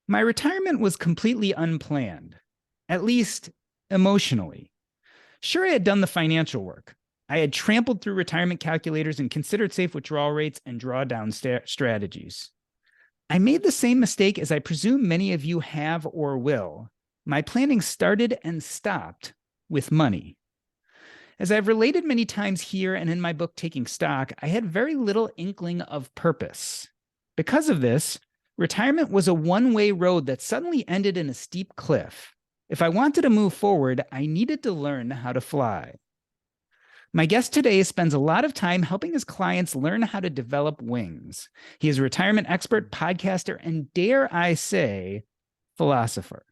My retirement was completely unplanned, at least emotionally. Sure, I had done the financial work. I had trampled through retirement calculators and considered safe withdrawal rates and drawdown strategies. I made the same mistake as I presume many of you have or will. My planning started and stopped with money. As I've related many times here and in my book, Taking Stock, I had very little inkling of purpose. Because of this, retirement was a one-way road that suddenly ended in a steep cliff. If I wanted to move forward, I needed to learn how to fly. My guest today spends a lot of time helping his clients learn how to develop wings. He is a retirement expert, podcaster, and dare I say, philosopher.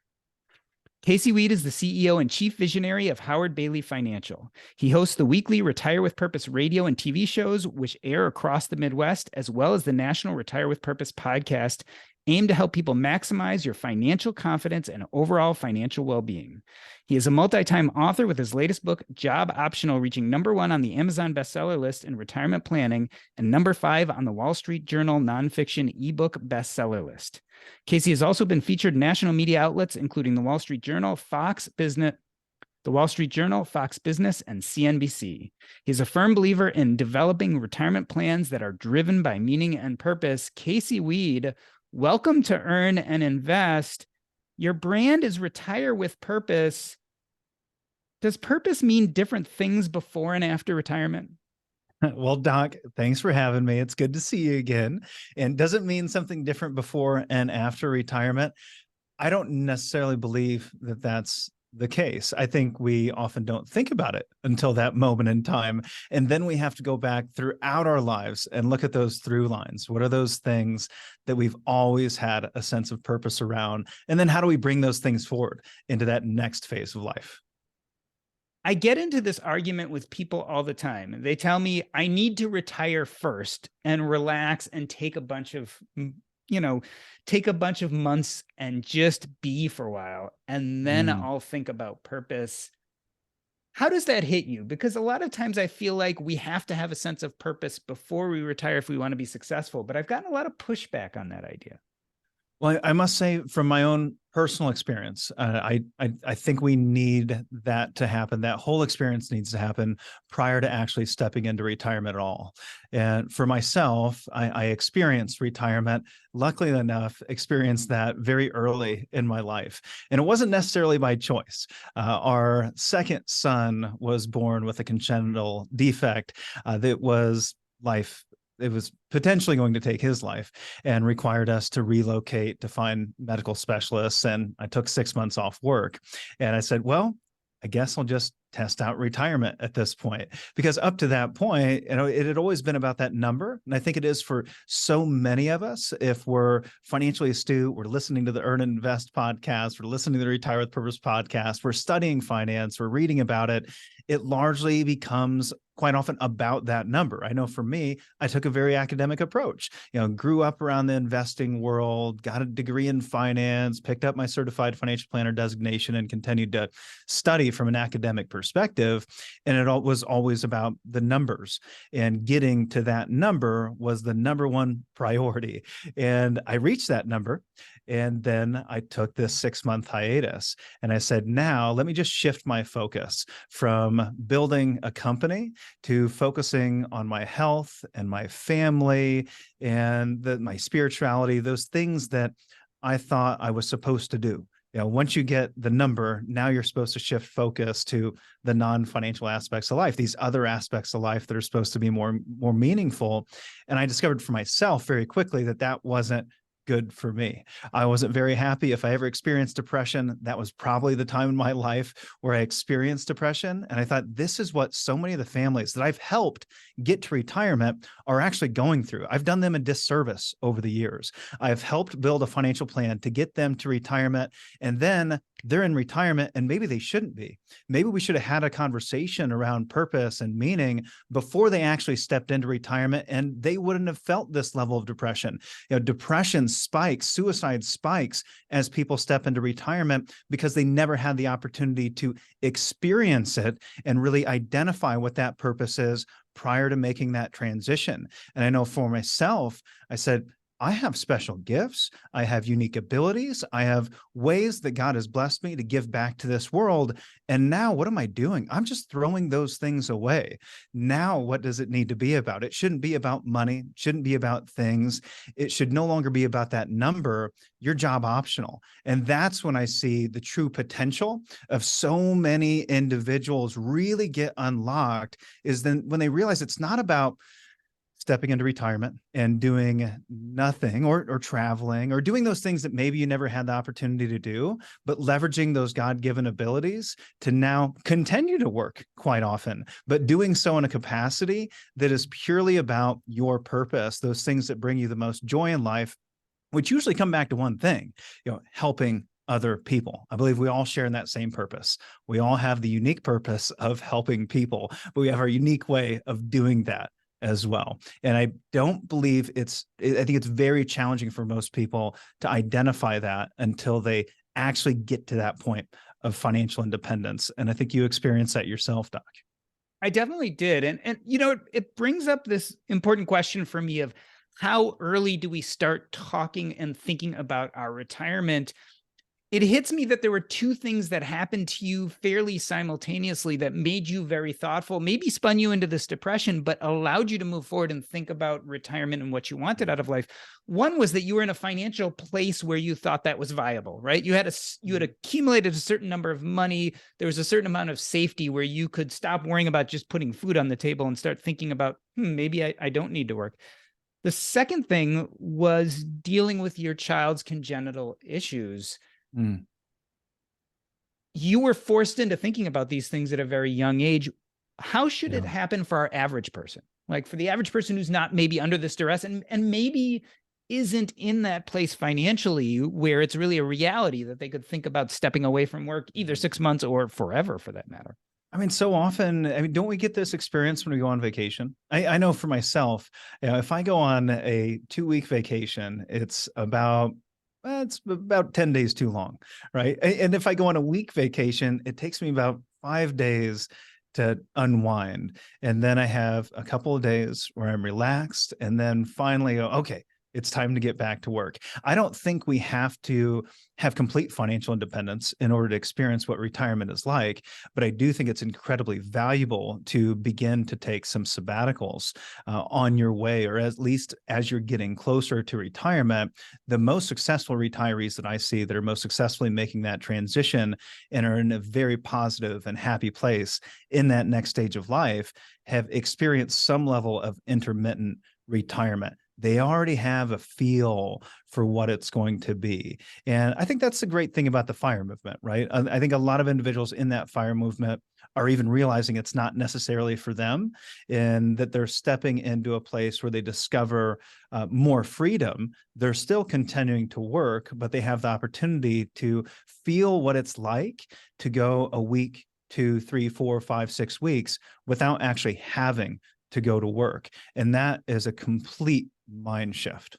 Casey Weade is the CEO and chief visionary of Howard Bailey Financial. He hosts the weekly Retire with Purpose radio and TV shows, which air across the Midwest, as well as the national Retire with Purpose podcast, aimed to help people maximize your financial confidence and overall financial well-being. He is a multi-time author with his latest book, Job Optional, reaching #1 on the Amazon bestseller list in retirement planning and #5 on the Wall Street Journal nonfiction ebook bestseller list. Casey has also been featured in national media outlets, including the Wall Street Journal, Fox Business, and CNBC. He's a firm believer in developing retirement plans that are driven by meaning and purpose. Casey Weade, welcome to Earn and Invest. Your brand is Retire with Purpose. Does purpose mean different things before and after retirement? Well, Doc, thanks for having me. It's good to see you again. And does it mean something different before and after retirement? I don't necessarily believe that that's the case. I think we often don't think about it until that moment in time. And then we have to go back throughout our lives and look at those through lines. What are those things that we've always had a sense of purpose around? And then how do we bring those things forward into that next phase of life? I get into this argument with people all the time. They tell me I need to retire first and relax and take a bunch of months and just be for a while. And then I'll think about purpose. How does that hit you? Because a lot of times I feel like we have to have a sense of purpose before we retire if we want to be successful. But I've gotten a lot of pushback on that idea. Well, I must say from my own personal experience, I think we need that to happen. That whole experience needs to happen prior to actually stepping into retirement at all. And for myself, I experienced retirement, luckily enough, experienced that very early in my life. And it wasn't necessarily by choice. Our second son was born with a congenital defect that was life. It was potentially going to take his life and required us to relocate to find medical specialists. And I took 6 months off work. And I said, well, I guess I'll just test out retirement at this point, because up to that point, it had always been about that number. And I think it is for so many of us. If we're financially astute, we're listening to the Earn and Invest podcast, we're listening to the Retire with Purpose podcast, we're studying finance, we're reading about it. It largely becomes quite often about that number. I know for me, I took a very academic approach, grew up around the investing world, got a degree in finance, picked up my certified financial planner designation, and continued to study from an academic perspective. And it was always about the numbers, and getting to that number was the #1 priority. And I reached that number. And then I took this 6-month hiatus and I said, now let me just shift my focus from building a company to focusing on my health and my family and my spirituality, those things that I thought I was supposed to do. Once you get the number, now you're supposed to shift focus to the non-financial aspects of life, these other aspects of life that are supposed to be more meaningful. And I discovered for myself very quickly that that wasn't good for me. I wasn't very happy. If I ever experienced depression, that was probably the time in my life where I experienced depression. And I thought, this is what so many of the families that I've helped get to retirement are actually going through. I've done them a disservice over the years. I've helped build a financial plan to get them to retirement, and then they're in retirement and maybe they shouldn't be. Maybe we should have had a conversation around purpose and meaning before they actually stepped into retirement, and they wouldn't have felt this level of depression. Depression spikes, suicide spikes as people step into retirement because they never had the opportunity to experience it and really identify what that purpose is prior to making that transition. And I know for myself, I said, I have special gifts. I have unique abilities. I have ways that God has blessed me to give back to this world. And now what am I doing? I'm just throwing those things away. Now, what does it need to be about? It shouldn't be about money, shouldn't be about things. It should no longer be about that number. Your job optional. And that's when I see the true potential of so many individuals really get unlocked, is then when they realize it's not about stepping into retirement and doing nothing, or traveling, or doing those things that maybe you never had the opportunity to do, but leveraging those God-given abilities to now continue to work quite often, but doing so in a capacity that is purely about your purpose, those things that bring you the most joy in life, which usually come back to one thing, helping other people. I believe we all share in that same purpose. We all have the unique purpose of helping people, but we have our unique way of doing that as well. And I don't believe I think it's very challenging for most people to identify that until they actually get to that point of financial independence. And I think you experienced that yourself, Doc. I definitely did. And it brings up this important question for me of how early do we start talking and thinking about our retirement? It hits me that there were two things that happened to you fairly simultaneously that made you very thoughtful, maybe spun you into this depression, but allowed you to move forward and think about retirement and what you wanted out of life. One was that you were in a financial place where you thought that was viable, right? You had accumulated a certain number of money. There was a certain amount of safety where you could stop worrying about just putting food on the table and start thinking about, maybe I don't need to work. The second thing was dealing with your child's congenital issues. You were forced into thinking about these things at a very young age. How should it happen for our average person? Like for the average person who's not maybe under this duress and maybe isn't in that place financially where it's really a reality that they could think about stepping away from work either 6 months or forever for that matter. I mean, so often, don't we get this experience when we go on vacation? I know for myself, if I go on a 2-week vacation, it's about 10 days too long, right? And if I go on a week vacation, it takes me about 5 days to unwind. And then I have a couple of days where I'm relaxed. And then finally, okay, it's time to get back to work. I don't think we have to have complete financial independence in order to experience what retirement is like, but I do think it's incredibly valuable to begin to take some sabbaticals on your way, or at least as you're getting closer to retirement. The most successful retirees that I see that are most successfully making that transition and are in a very positive and happy place in that next stage of life have experienced some level of intermittent retirement. They already have a feel for what it's going to be. And I think that's the great thing about the FIRE movement, right? I think a lot of individuals in that FIRE movement are even realizing it's not necessarily for them, and that they're stepping into a place where they discover more freedom. They're still continuing to work, but they have the opportunity to feel what it's like to go a week, 2, 3, 4, 5, 6 weeks without actually having to go to work. And that is a complete mind shift.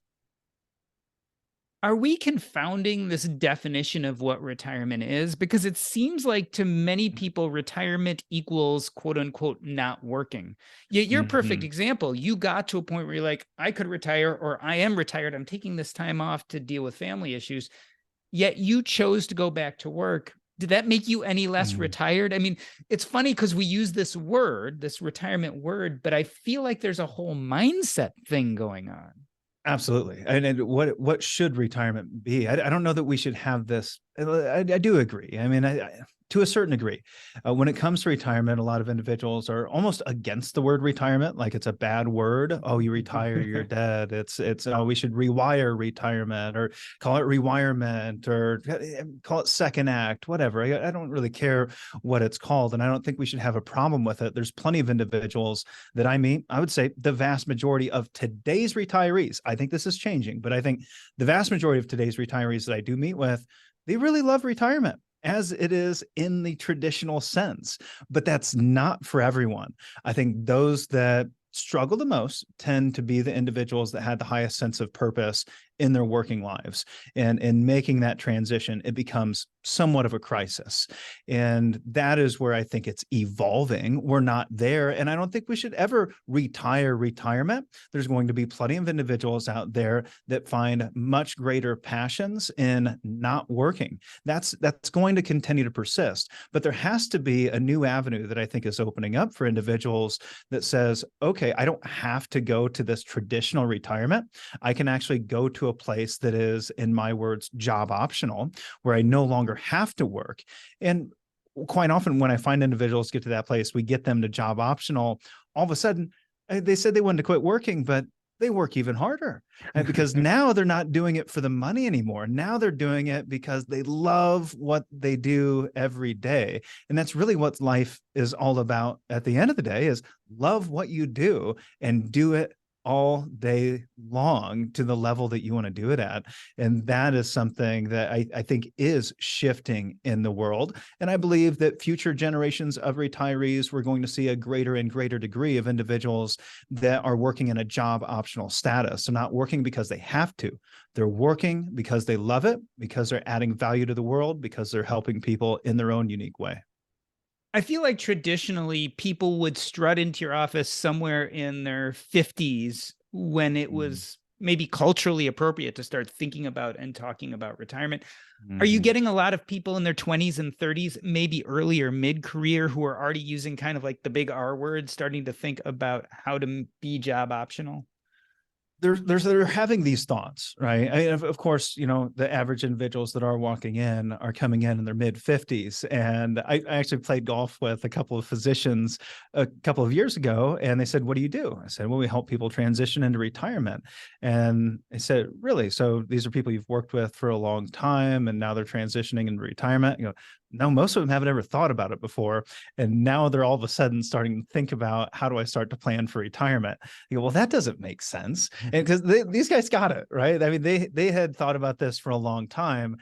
Are we confounding this definition of what retirement is? Because it seems like to many people, retirement equals quote unquote not working. Yet you're a perfect example. You got to a point where you're like, I could retire, or I am retired. I'm taking this time off to deal with family issues. Yet you chose to go back to work. Did that make you any less retired? I mean, it's funny because we use this word, this retirement word, but I feel like there's a whole mindset thing going on. Absolutely. And what should retirement be? I don't know that we should have this. I do agree. I mean, to a certain degree, when it comes to retirement, a lot of individuals are almost against the word retirement, like it's a bad word. Oh, you retire, you're dead. It's oh, we should rewire retirement, or call it rewirement, or call it second act, whatever. I don't really care what it's called, and I don't think we should have a problem with it. There's plenty of individuals that I meet. I would say the vast majority of today's retirees, I think this is changing, but I think the vast majority of today's retirees that I do meet with, they really love retirement as it is in the traditional sense, but that's not for everyone. I think those that struggle the most tend to be the individuals that had the highest sense of purpose in their working lives. And in making that transition, it becomes somewhat of a crisis. And that is where I think it's evolving. We're not there. And I don't think we should ever retire retirement. There's going to be plenty of individuals out there that find much greater passions in not working. That's going to continue to persist. But there has to be a new avenue that I think is opening up for individuals that says, okay, I don't have to go to this traditional retirement. I can actually go to a place that is, in my words, job optional, where I no longer have to work. And quite often when I find individuals get to that place, we get them to job optional, all of a sudden they said they wanted to quit working, but they work even harder because now they're not doing it for the money anymore. Now they're doing it because they love what they do every day. And that's really what life is all about at the end of the day, is love what you do and do it all day long to the level that you want to do it at. And that is something that I think is shifting in the world. And I believe that future generations of retirees, we're going to see a greater and greater degree of individuals that are working in a job optional status. So not working because they have to. They're working because they love it, because they're adding value to the world, because they're helping people in their own unique way. I feel like traditionally people would strut into your office somewhere in their 50s when it was maybe culturally appropriate to start thinking about and talking about retirement. Are you getting a lot of people in their 20s and 30s, maybe early or mid-career, who are already using kind of like the big R word, starting to think about how to be job optional? They're having these thoughts, right? Of course, the average individuals that are walking in are coming in their mid 50s. And I actually played golf with a couple of physicians a couple of years ago, and they said, "What do you do?" I said, "Well, we help people transition into retirement." And they said, "Really? So these are people you've worked with for a long time, and now they're transitioning into retirement?" No, most of them haven't ever thought about it before. And now they're all of a sudden starting to think about, how do I start to plan for retirement? Well, that doesn't make sense. And because these guys got it, right? I mean, they had thought about this for a long time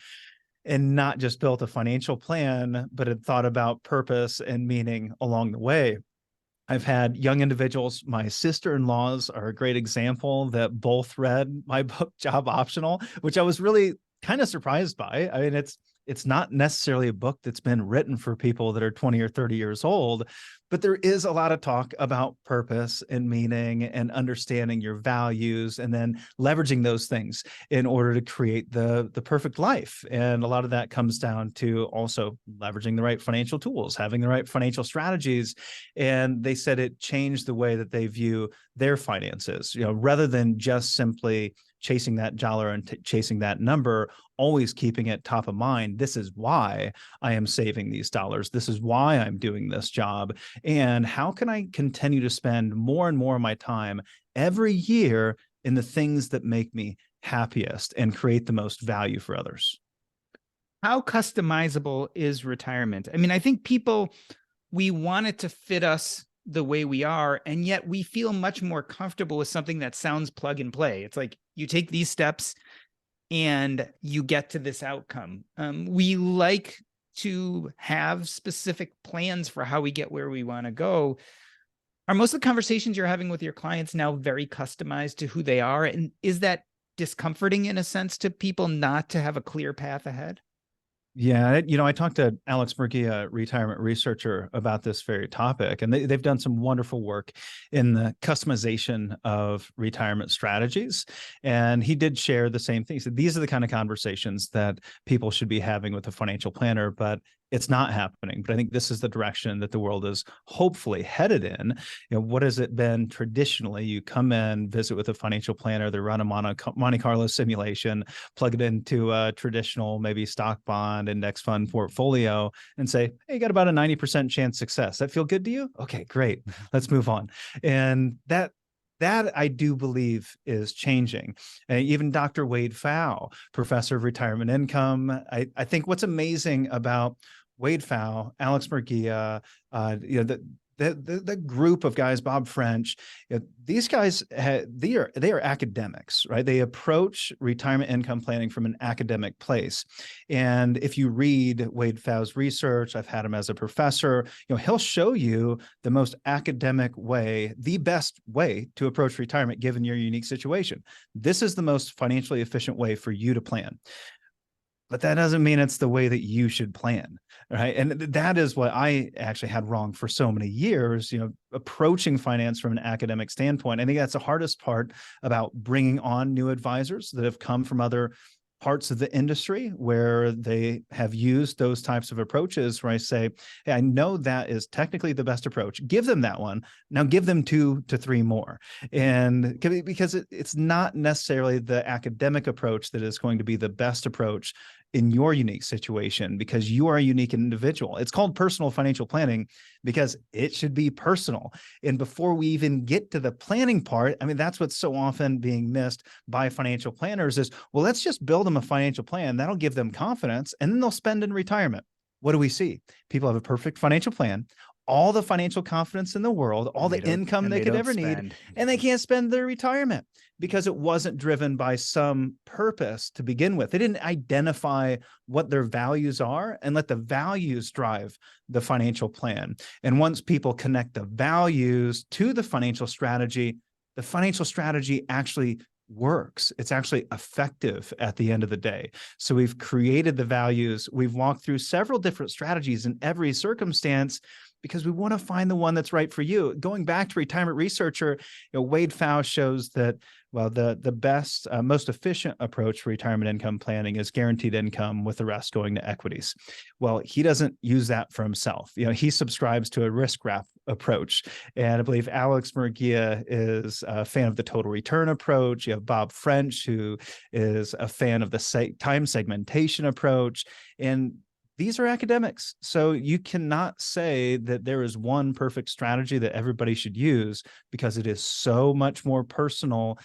and not just built a financial plan, but had thought about purpose and meaning along the way. I've had young individuals, my sister-in-laws are a great example, that both read my book, Job Optional, which I was really kind of surprised by. I mean, it's not necessarily a book that's been written for people that are 20 or 30 years old, but there is a lot of talk about purpose and meaning and understanding your values and then leveraging those things in order to create the perfect life. And a lot of that comes down to also leveraging the right financial tools, having the right financial strategies. And they said it changed the way that they view their finances, rather than just simply chasing that dollar and chasing that number, always keeping it top of mind. This is why I am saving these dollars. This is why I'm doing this job. And how can I continue to spend more and more of my time every year in the things that make me happiest and create the most value for others? How customizable is retirement? I mean, I think we want it to fit us the way we are, and yet we feel much more comfortable with something that sounds plug and play. It's like you take these steps and you get to this outcome. We like to have specific plans for how we get where we want to go. Are most of the conversations you're having with your clients now very customized to who they are? And is that discomforting in a sense to people not to have a clear path ahead? Yeah, I talked to Alex Murgia, retirement researcher, about this very topic, and they've done some wonderful work in the customization of retirement strategies. And he did share the same thing. He said, these are the kind of conversations that people should be having with a financial planner, but it's not happening. But I think this is the direction that the world is hopefully headed in. What has it been traditionally? You come in, visit with a financial planner, they run a Monte Carlo simulation, plug it into a traditional, maybe stock bond, index fund portfolio, and say, hey, you got about a 90% chance success. That feel good to you? Okay, great. Let's move on. And that I do believe is changing. And even Dr. Wade Pfau, professor of retirement income, I think what's amazing about Wade Pfau, Alex Murgia, the group of guys, Bob French, these guys, they are academics, right? They approach retirement income planning from an academic place. And if you read Wade Pfau's research, I've had him as a professor, he'll show you the most academic way, the best way to approach retirement given your unique situation. This is the most financially efficient way for you to plan. But that doesn't mean it's the way that you should plan, right? And that is what I actually had wrong for so many years, approaching finance from an academic standpoint. I think that's the hardest part about bringing on new advisors that have come from other parts of the industry where they have used those types of approaches, where I say, hey, I know that is technically the best approach. Give them that one. Now give them 2 to 3 more. And because it's not necessarily the academic approach that is going to be the best approach in your unique situation, because you are a unique individual. It's called personal financial planning because it should be personal. And before we even get to the planning part, I mean, that's what's so often being missed by financial planners is, well, let's just build them a financial plan. That'll give them confidence, and then they'll spend in retirement. What do we see? People have a perfect financial plan, all the financial confidence in the world, all the income they could ever need, and they can't spend their retirement because it wasn't driven by some purpose to begin with. They didn't identify what their values are and let the values drive the financial plan. And once people connect the values to the financial strategy actually works. It's actually effective at the end of the day. So we've created the values. We've walked through several different strategies in every circumstance because we want to find the one that's right for you. Going back to retirement researcher, Wade Pfau shows that, well, the best, most efficient approach for retirement income planning is guaranteed income, with the rest going to equities. Well, he doesn't use that for himself. He subscribes to a risk wrap approach. And I believe Alex Murguia is a fan of the total return approach. You have Bob French, who is a fan of the time segmentation approach. And these are academics. So you cannot say that there is one perfect strategy that everybody should use, because it is so much more personal.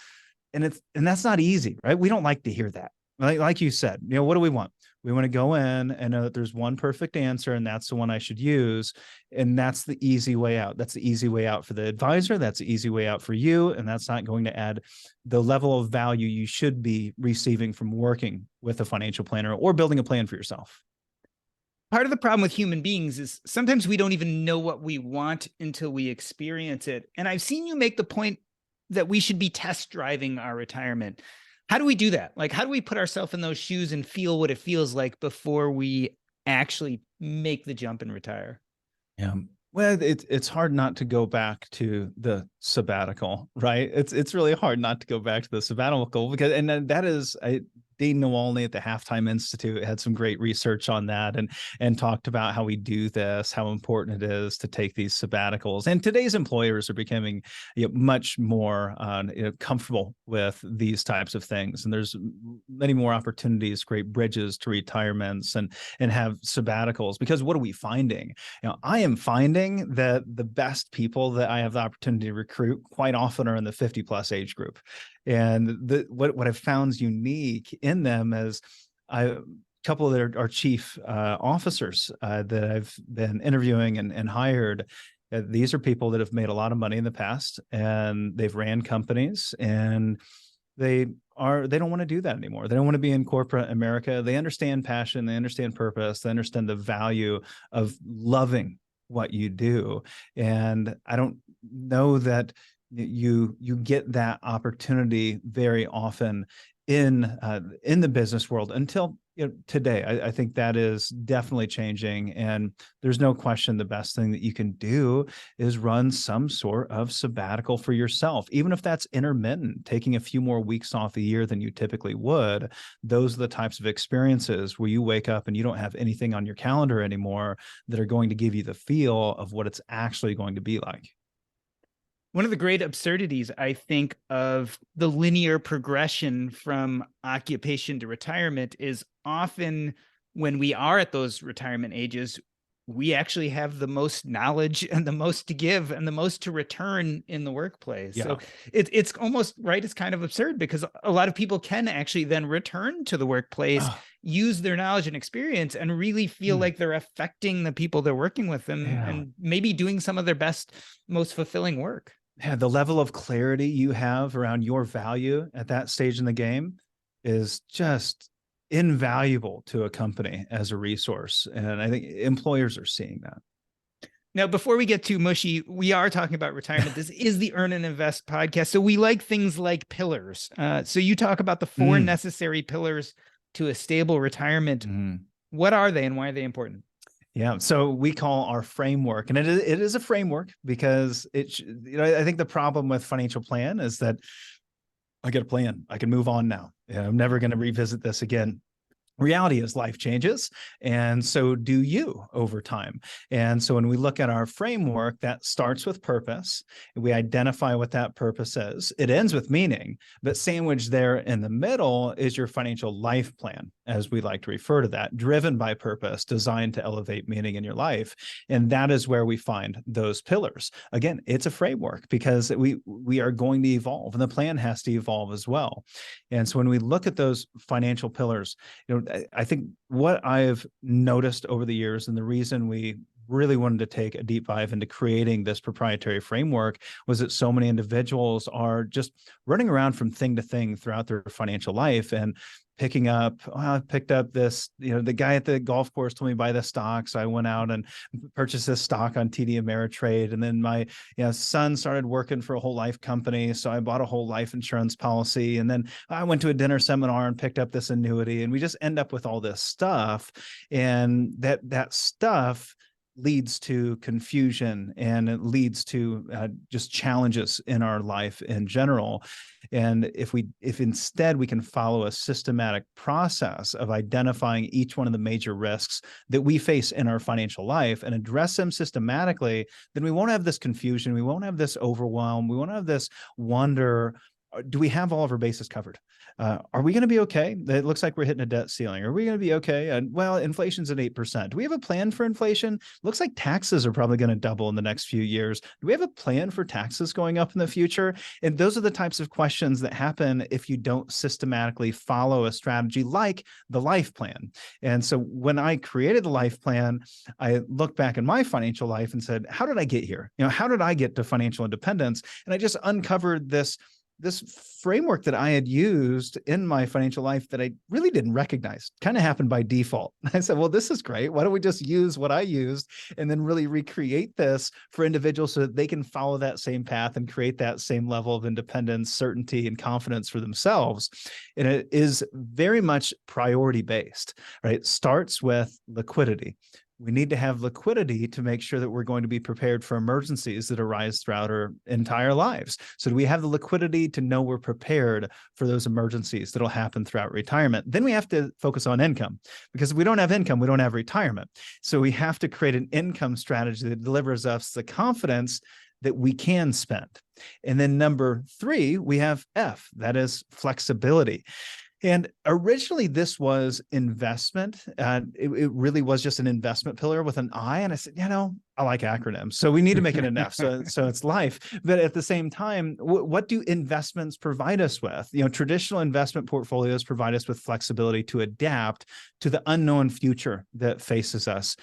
And that's not easy, right? We don't like to hear that. Like you said, what do we want? We want to go in and know that there's one perfect answer, and that's the one I should use. And that's the easy way out. That's the easy way out for the advisor. That's the easy way out for you. And that's not going to add the level of value you should be receiving from working with a financial planner or building a plan for yourself. Part of the problem with human beings is sometimes we don't even know what we want until we experience it. And I've seen you make the point that we should be test driving our retirement. How do we do that? Like, how do we put ourselves in those shoes and feel what it feels like before we actually make the jump and retire? Yeah. Well, it's hard not to go back to the sabbatical, right? It's really hard not to go back to the sabbatical, because, and that is, Dean Nawalny at the Halftime Institute had some great research on that, and talked about how we do this, how important it is to take these sabbaticals. And today's employers are becoming much more comfortable with these types of things. And there's many more opportunities, great bridges to retirements, and have sabbaticals. Because what are we finding? I am finding that the best people that I have the opportunity to recruit quite often are in the 50+ age group. And what I've found is unique in them is a couple of our chief officers that I've been interviewing and hired. These are people that have made a lot of money in the past, and they've ran companies, and they don't want to do that anymore. They don't want to be in corporate America. They understand passion. They understand purpose. They understand the value of loving what you do. And I don't know that you get that opportunity very often in the business world until today. I think that is definitely changing, and there's no question the best thing that you can do is run some sort of sabbatical for yourself, even if that's intermittent, taking a few more weeks off a year than you typically would. Those are the types of experiences where you wake up and you don't have anything on your calendar anymore that are going to give you the feel of what it's actually going to be like. One of the great absurdities, I think, of the linear progression from occupation to retirement is often when we are at those retirement ages, we actually have the most knowledge and the most to give and the most to return in the workplace. Yeah. So it's almost right. It's kind of absurd because a lot of people can actually then return to the workplace, use their knowledge and experience and really feel like they're affecting the people they're working with and maybe doing some of their best, most fulfilling work. Yeah, the level of clarity you have around your value at that stage in the game is just invaluable to a company as a resource. And I think employers are seeing that. Now, before we get too mushy, we are talking about retirement. This is the Earn and Invest podcast. So we like things like pillars. So you talk about the four necessary pillars to a stable retirement. What are they and why are they important? Yeah, so we call our framework, and it is a framework because I think the problem with financial plan is that I get a plan. I can move on now. I'm never going to revisit this again. Reality is life changes, and so do you over time. And so when we look at our framework, that starts with purpose. We identify what that purpose is. It ends with meaning, but sandwiched there in the middle is your financial life plan, as we like to refer to that, driven by purpose, designed to elevate meaning in your life. And that is where we find those pillars. Again, it's a framework because we are going to evolve, and the plan has to evolve as well. And so when we look at those financial pillars, I think what I've noticed over the years, and the reason we really wanted to take a deep dive into creating this proprietary framework, was that so many individuals are just running around from thing to thing throughout their financial life and picking up, I picked up this, the guy at the golf course told me to buy this stock. So I went out and purchased this stock on TD Ameritrade. And then my son started working for a whole life company. So I bought a whole life insurance policy. And then I went to a dinner seminar and picked up this annuity. And we just end up with all this stuff. And that stuff leads to confusion, and it leads to just challenges in our life in general. And if instead we can follow a systematic process of identifying each one of the major risks that we face in our financial life and address them systematically, then we won't have this confusion. We won't have this overwhelm. We won't have this wonder. Do we have all of our bases covered? Are we going to be okay? It looks like we're hitting a debt ceiling. Are we going to be okay? And well, inflation's at 8%. Do we have a plan for inflation? Looks like taxes are probably going to double in the next few years. Do we have a plan for taxes going up in the future? And those are the types of questions that happen if you don't systematically follow a strategy like the life plan. And so when I created the life plan, I looked back in my financial life and said, how did I get here? How did I get to financial independence? And I just uncovered this framework that I had used in my financial life that I really didn't recognize. Kind of happened by default. I said, well, this is great. Why don't we just use what I used and then really recreate this for individuals so that they can follow that same path and create that same level of independence, certainty, and confidence for themselves. And it is very much priority based, right? It starts with liquidity. We need to have liquidity to make sure that we're going to be prepared for emergencies that arise throughout our entire lives. So do we have the liquidity to know we're prepared for those emergencies that'll happen throughout retirement? Then we have to focus on income, because if we don't have income, we don't have retirement. So we have to create an income strategy that delivers us the confidence that we can spend. And then number 3, we have F, that is flexibility. And originally this was investment. It really was just an investment pillar with an I. And I said, I like acronyms, so we need to make it an F. So it's life. But at the same time, what do investments provide us with? Traditional investment portfolios provide us with flexibility to adapt to the unknown future that faces us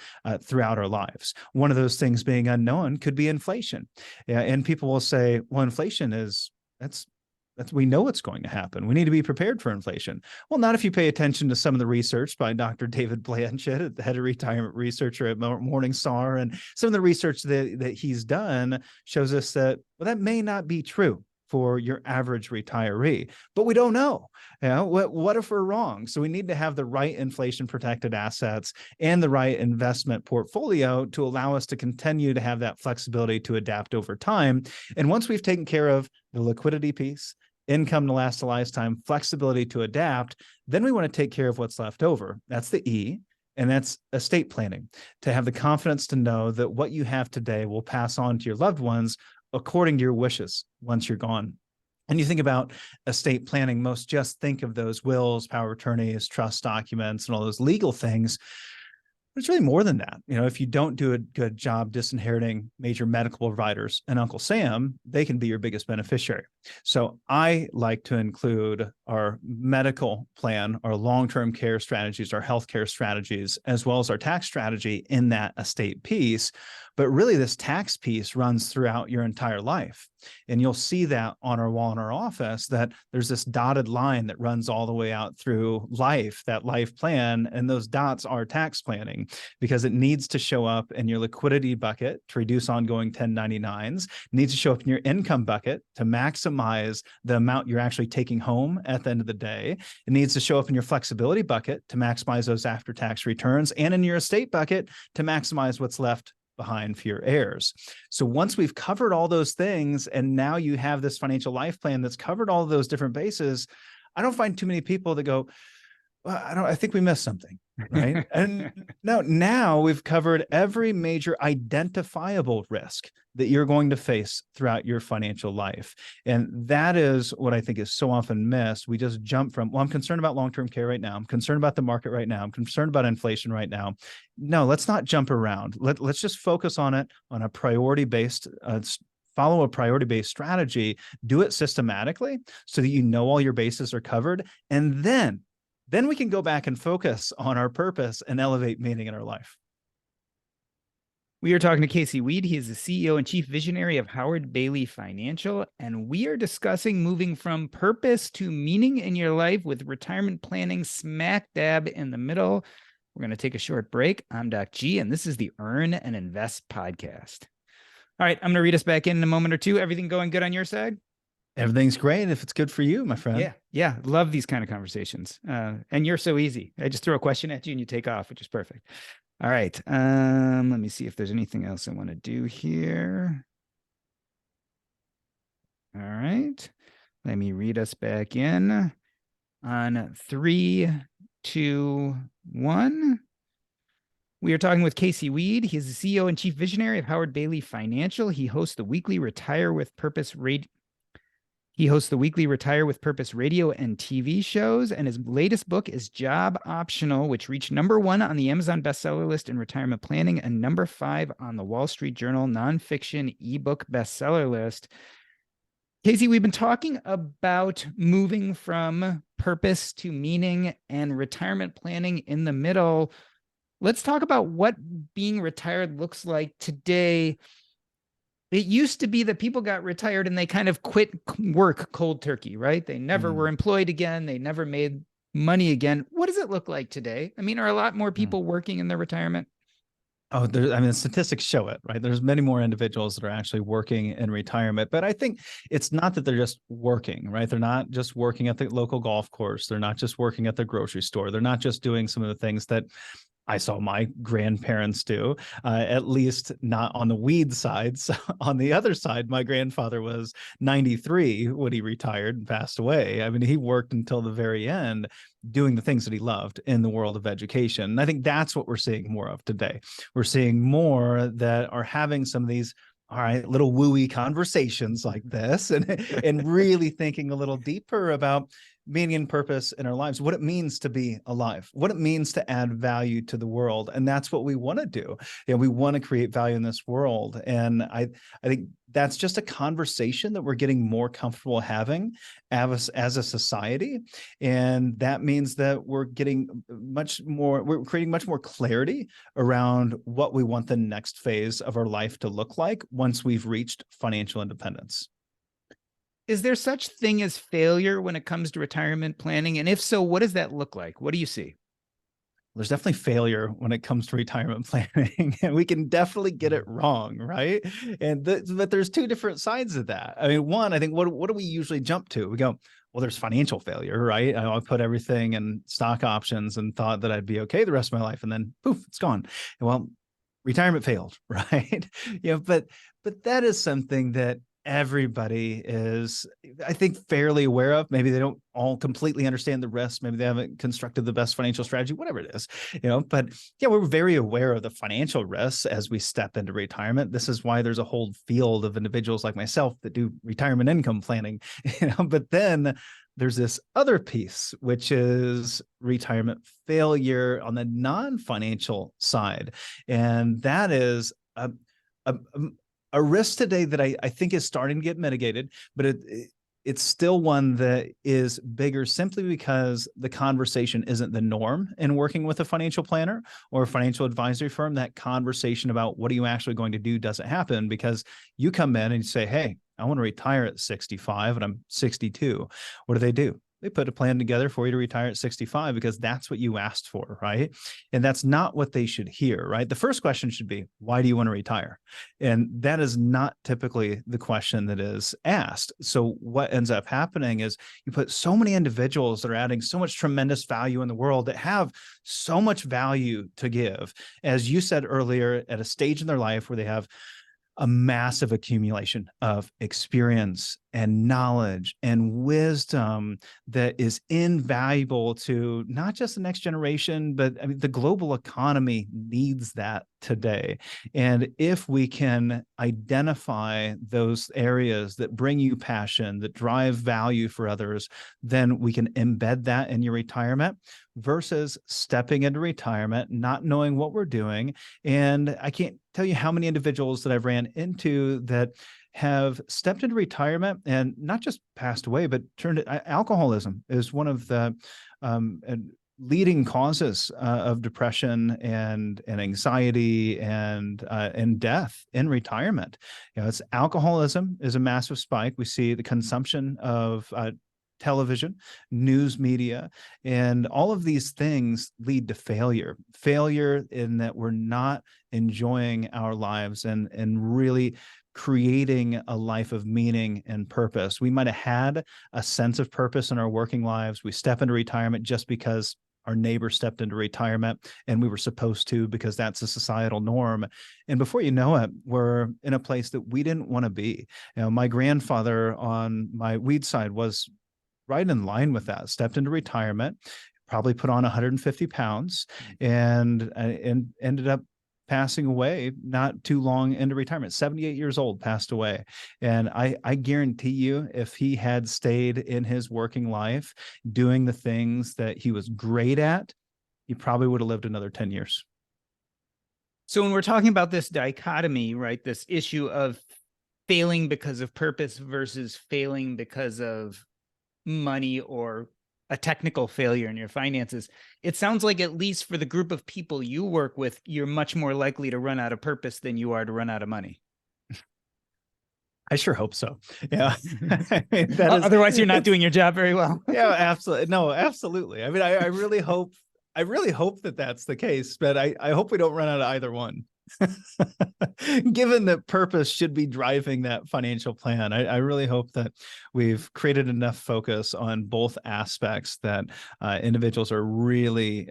throughout our lives. One of those things being unknown could be inflation. And people will say, well, inflation that's we know what's going to happen. We need to be prepared for inflation. Well, not if you pay attention to some of the research by Dr. David Blanchett, the head of retirement researcher at Morningstar, and some of the research that he's done shows us that, well, that may not be true for your average retiree, but we don't know. What if we're wrong? So we need to have the right inflation protected assets and the right investment portfolio to allow us to continue to have that flexibility to adapt over time. And once we've taken care of the liquidity piece, income to last a lifetime, flexibility to adapt, then we want to take care of what's left over. That's the E. And that's estate planning, to have the confidence to know that what you have today will pass on to your loved ones according to your wishes once you're gone. And you think about estate planning, most just think of those wills, power of attorneys, trust documents, and all those legal things. But it's really more than that. If you don't do a good job disinheriting major medical providers and Uncle Sam, they can be your biggest beneficiary. So I like to include our medical plan, our long-term care strategies, our healthcare strategies, as well as our tax strategy in that estate piece. But really, this tax piece runs throughout your entire life. And you'll see that on our wall in our office, that there's this dotted line that runs all the way out through life, that life plan. And those dots are tax planning, because it needs to show up in your liquidity bucket to reduce ongoing 1099s, needs to show up in your income bucket to maximize the amount you're actually taking home at the end of the day. It needs to show up in your flexibility bucket to maximize those after-tax returns, and in your estate bucket to maximize what's left behind for your heirs. So once we've covered all those things, and now you have this financial life plan that's covered all of those different bases, I don't find too many people that go, well, I think we missed something, right? And now we've covered every major identifiable risk that you're going to face throughout your financial life. And that is what I think is so often missed. We just jump from, well, I'm concerned about long-term care right now. I'm concerned about the market right now. I'm concerned about inflation right now. No, let's not jump around. Let's just focus on it on a priority-based follow a priority-based strategy, do it systematically so that you know all your bases are covered. And then we can go back and focus on our purpose and elevate meaning in our life. We are talking to Casey Weade. He is the CEO and chief visionary of Howard Bailey Financial, and we are discussing moving from purpose to meaning in your life with retirement planning smack dab in the middle. We're going to take a short break. I'm Doc G, and this is the Earn and Invest podcast. All right, I'm going to read us back in a moment or two. Everything going good on your side? Everything's great if it's good for you, my friend. Yeah. Love these kind of conversations. And you're so easy. I just throw a question at you and you take off, which is perfect. All right. Let me see if there's anything else I want to do here. All right. Let me read us back in on 3, 2, 1. We are talking with Casey Weade. He is the CEO and chief visionary of Howard Bailey Financial. He hosts the weekly Retire with Purpose radio. He hosts the weekly Retire with Purpose radio and TV shows, and his latest book is Job Optional, which reached #1 on the Amazon bestseller list in retirement planning and #5 on the Wall Street Journal nonfiction ebook bestseller list. Casey, we've been talking about moving from purpose to meaning and retirement planning in the middle. Let's talk about what being retired looks like today. It used to be that people got retired and they kind of quit work cold turkey, right? They never were employed again. They never made money again. What does it look like today? I mean, are a lot more people working in their retirement? Oh, the statistics show it, right? There's many more individuals that are actually working in retirement, but I think it's not that they're just working, right? They're not just working at the local golf course. They're not just working at the grocery store. They're not just doing some of the things that I saw my grandparents do, at least not on the weed side. So on the other side, my grandfather was 93 when he retired and passed away. I mean, he worked until the very end doing the things that he loved in the world of education. And I think that's what we're seeing more of today. We're seeing more that are having some of these, all right, little wooey conversations like this, and really thinking a little deeper about meaning and purpose in our lives, what it means to be alive, what it means to add value to the world. And that's what we want to do. We want to create value in this world. And I think that's just a conversation that we're getting more comfortable having as a society. And that means that we're creating much more clarity around what we want the next phase of our life to look like once we've reached financial independence. Is there such thing as failure when it comes to retirement planning? And if so, what does that look like? What do you see? There's definitely failure when it comes to retirement planning, and we can definitely get it wrong, right? But there's two different sides of that. I mean, one, I think what do we usually jump to? We go, well, there's financial failure, right? I put everything in stock options and thought that I'd be okay the rest of my life, and then poof, it's gone. Well, retirement failed, right? But that is something that everybody is, I think, fairly aware of. Maybe they don't all completely understand the risks. Maybe they haven't constructed the best financial strategy, whatever it is, but yeah, we're very aware of the financial risks as we step into retirement. This is why there's a whole field of individuals like myself that do retirement income planning, but then there's this other piece, which is retirement failure on the non-financial side. And that is a risk today that I think is starting to get mitigated, but it's still one that is bigger simply because the conversation isn't the norm in working with a financial planner or a financial advisory firm. That conversation about what are you actually going to do doesn't happen, because you come in and you say, hey, I want to retire at 65 and I'm 62. What do? They put a plan together for you to retire at 65 because that's what you asked for, right? And that's not what they should hear, right? The first question should be, why do you want to retire? And that is not typically the question that is asked. So what ends up happening is you put so many individuals that are adding so much tremendous value in the world, that have so much value to give, as you said earlier, at a stage in their life where they have a massive accumulation of experience and knowledge and wisdom that is invaluable to not just the next generation, but I mean, the global economy needs that today. And if we can identify those areas that bring you passion, that drive value for others, then we can embed that in your retirement, versus stepping into retirement, not knowing what we're doing. And I can't tell you how many individuals that I've ran into that have stepped into retirement and not just passed away, but alcoholism is one of the leading causes of depression and anxiety and death in retirement. It's alcoholism is a massive spike. We see the consumption of television, news media, and all of these things lead to failure. Failure in that we're not enjoying our lives and really creating a life of meaning and purpose. We might have had a sense of purpose in our working lives. We step into retirement just because our neighbor stepped into retirement and we were supposed to, because that's a societal norm. And before you know it, we're in a place that we didn't want to be. My grandfather on my Weade side was right in line with that, stepped into retirement, probably put on 150 pounds and ended up passing away not too long into retirement. 78 years old, passed away. And I guarantee you, if he had stayed in his working life doing the things that he was great at, he probably would have lived another 10 years. So when we're talking about this dichotomy, right, this issue of failing because of purpose versus failing because of money or a technical failure in your finances, it sounds like, at least for the group of people you work with, you're much more likely to run out of purpose than you are to run out of money. I sure hope so. Yeah. Otherwise you're not doing your job very well. Yeah, absolutely. No, absolutely. I mean, I really hope that that's the case, but I hope we don't run out of either one. Given that purpose should be driving that financial plan, I really hope that we've created enough focus on both aspects that individuals are really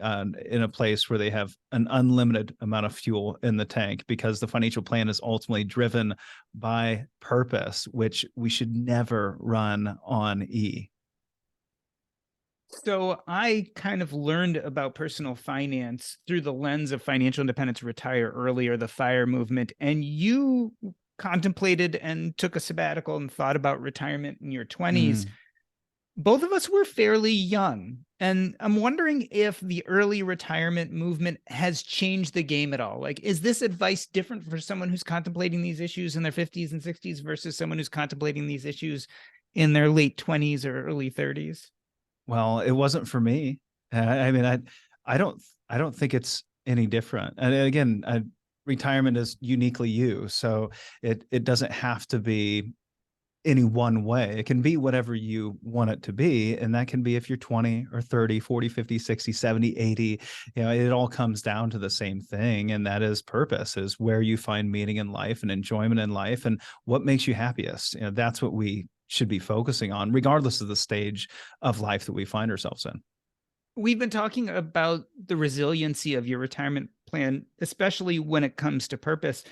in a place where they have an unlimited amount of fuel in the tank, because the financial plan is ultimately driven by purpose, which we should never run on E. So I kind of learned about personal finance through the lens of Financial Independence Retire Earlier, the FIRE movement, and you contemplated and took a sabbatical and thought about retirement in your 20s. Both of us were fairly young, and I'm wondering if the early retirement movement has changed the game at all. Like, is this advice different for someone who's contemplating these issues in their 50s and 60s versus someone who's contemplating these issues in their late 20s or early 30s? Well, it wasn't for me. I mean, I don't think it's any different. And again, retirement is uniquely you, so it doesn't have to be any one way. It can be whatever you want it to be, and that can be if you're 20 or 30, 40, 50, 60, 70, 80. It all comes down to the same thing, and that is purpose, is where you find meaning in life and enjoyment in life and what makes you happiest. That's what we should be focusing on, regardless of the stage of life that we find ourselves in. We've been talking about the resiliency of your retirement plan, especially when it comes to purpose.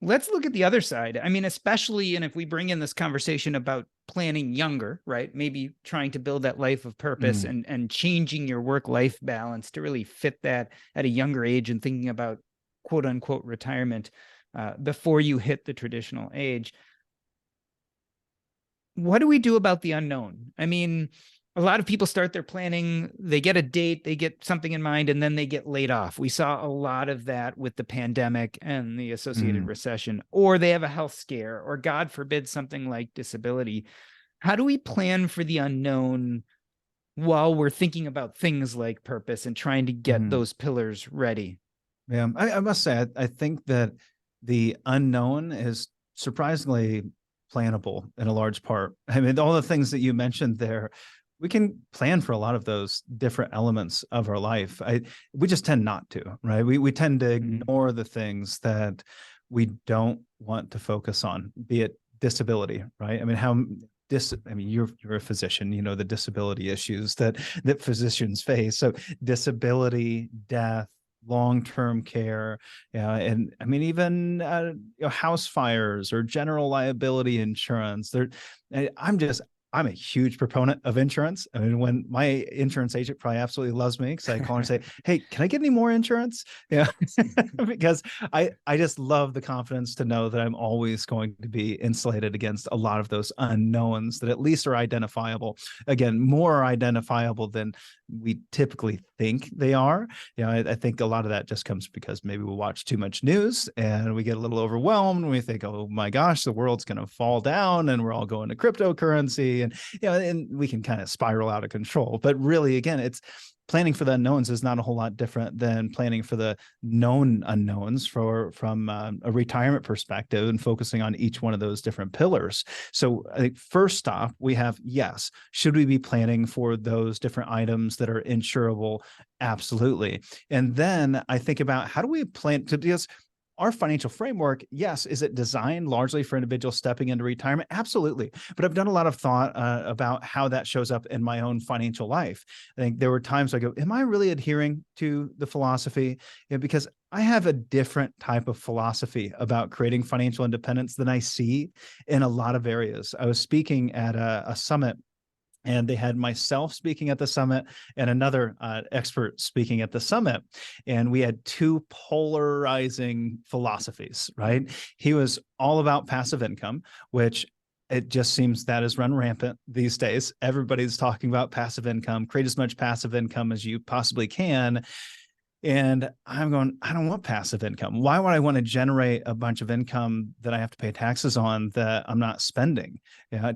Let's look at the other side. I mean, especially, and if we bring in this conversation about planning younger, right? Maybe trying to build that life of purpose and changing your work-life balance to really fit that at a younger age, and thinking about quote unquote retirement before you hit the traditional age. What do we do about the unknown? I mean, a lot of people start their planning, they get a date, they get something in mind, and then they get laid off. We saw a lot of that with the pandemic and the associated recession, or they have a health scare, or God forbid, something like disability. How do we plan for the unknown while we're thinking about things like purpose and trying to get Mhm. those pillars ready? Yeah, I must say, I think that the unknown is surprisingly plannable in a large part. I mean, all the things that you mentioned there, we can plan for a lot of those different elements of our life. We just tend not to, right? We tend to Mhm. ignore the things that we don't want to focus on, be it disability, right? I mean, I mean, you're a physician, you know the disability issues that physicians face. So disability, death, long-term care, and I mean even house fires or general liability insurance. I'm a huge proponent of insurance. I mean, when my insurance agent probably absolutely loves me because I call her and say, "Hey, can I get any more insurance?" Yeah, because I just love the confidence to know that I'm always going to be insulated against a lot of those unknowns that at least are identifiable. Again, more identifiable than we typically think they are. I think a lot of that just comes because maybe we watch too much news and we get a little overwhelmed and we think, oh my gosh, the world's going to fall down and we're all going to cryptocurrency, and and we can kind of spiral out of control. But really, again, it's planning for the unknowns is not a whole lot different than planning for the known unknowns from a retirement perspective and focusing on each one of those different pillars. So I think first off, we have, yes, should we be planning for those different items that are insurable? Absolutely. And then I think about how do we plan to, because our financial framework, yes, is it designed largely for individuals stepping into retirement? Absolutely. But I've done a lot of thought about how that shows up in my own financial life. I think there were times I go, am I really adhering to the philosophy? Because I have a different type of philosophy about creating financial independence than I see in a lot of areas. I was speaking at a summit, and they had myself speaking at the summit and another expert speaking at the summit, and we had two polarizing philosophies, right? He was all about passive income, which it just seems that has run rampant these days. Everybody's talking about passive income, create as much passive income as you possibly can. And I'm going, I don't want passive income. Why would I want to generate a bunch of income that I have to pay taxes on that I'm not spending? Yeah,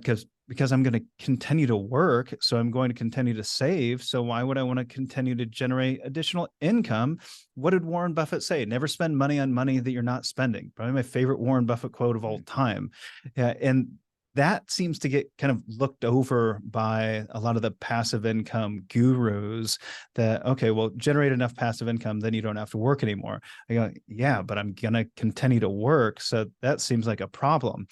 because I'm going to continue to work, so I'm going to continue to save. So why would I want to continue to generate additional income? What did Warren Buffett say? Never spend money on money that you're not spending. Probably my favorite Warren Buffett quote of all time. Yeah, and that seems to get kind of looked over by a lot of the passive income gurus that, okay, well, generate enough passive income, then you don't have to work anymore. I go, yeah, but I'm going to continue to work. So that seems like a problem,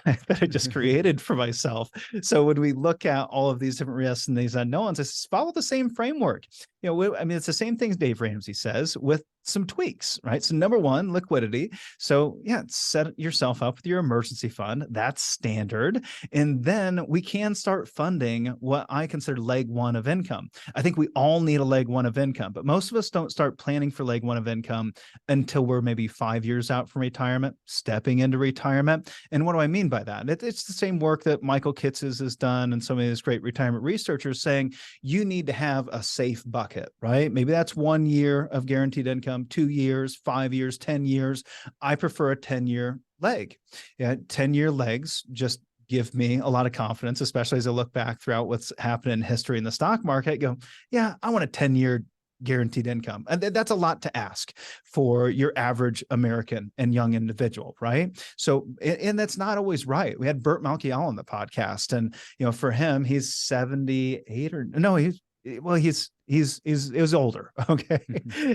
right? That I just created for myself. So when we look at all of these different risks and these unknowns, I follow the same framework. I mean, it's the same things Dave Ramsey says with some tweaks, right? So number one, liquidity. So yeah, set yourself up with your emergency fund. That's standard. And then we can start funding what I consider leg one of income. I think we all need a leg one of income, but most of us don't start planning for leg one of income until we're maybe 5 years out from retirement, stepping into retirement. And what do I mean by that? It's the same work that Michael Kitzes has done and some of these great retirement researchers saying you need to have a safe bucket, right? Maybe that's 1 year of guaranteed income, 2 years, 5 years, 10 years. I prefer a 10-year leg. Yeah, 10-year legs just give me a lot of confidence, especially as I look back throughout what's happened in history in the stock market. Go, yeah, I want a 10-year guaranteed income. And that's a lot to ask for your average American and young individual, right? So, and that's not always right. We had Burt Malkiel on the podcast, and for him, he's 78 or no, he's older, okay,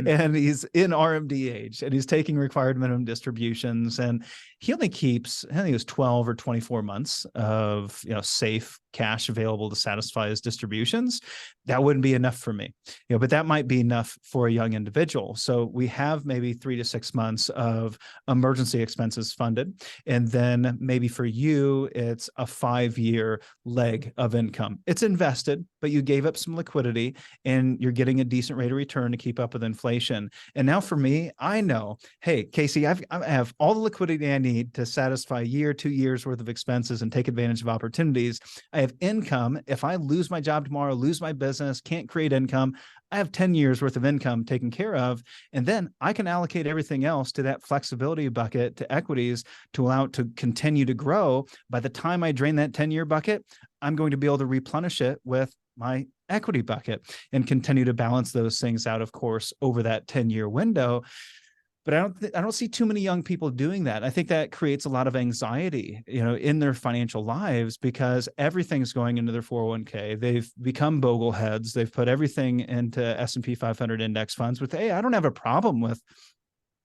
and he's in RMD age, and he's taking required minimum distributions, and he only keeps, I think it was 12 or 24 months of safe cash available to satisfy his distributions. That wouldn't be enough for me, but that might be enough for a young individual. So we have maybe 3 to 6 months of emergency expenses funded, and then maybe for you it's a 5-year leg of income. It's invested, but you gave up some liquidity and you're getting a decent rate of return to keep up with inflation. And now for me, I know, hey, Casey, I have all the liquidity I need to satisfy a year, 2 years worth of expenses and take advantage of opportunities. I have income. If I lose my job tomorrow, lose my business, can't create income, I have 10 years worth of income taken care of, and then I can allocate everything else to that flexibility bucket to equities to allow it to continue to grow. By the time I drain that 10-year bucket, I'm going to be able to replenish it with my equity bucket and continue to balance those things out, of course, over that 10-year window. But I don't see too many young people doing that. I think that creates a lot of anxiety, in their financial lives, because everything's going into their 401k. They've become bogleheads. They've put everything into S&P 500 index funds with, hey, I don't have a problem with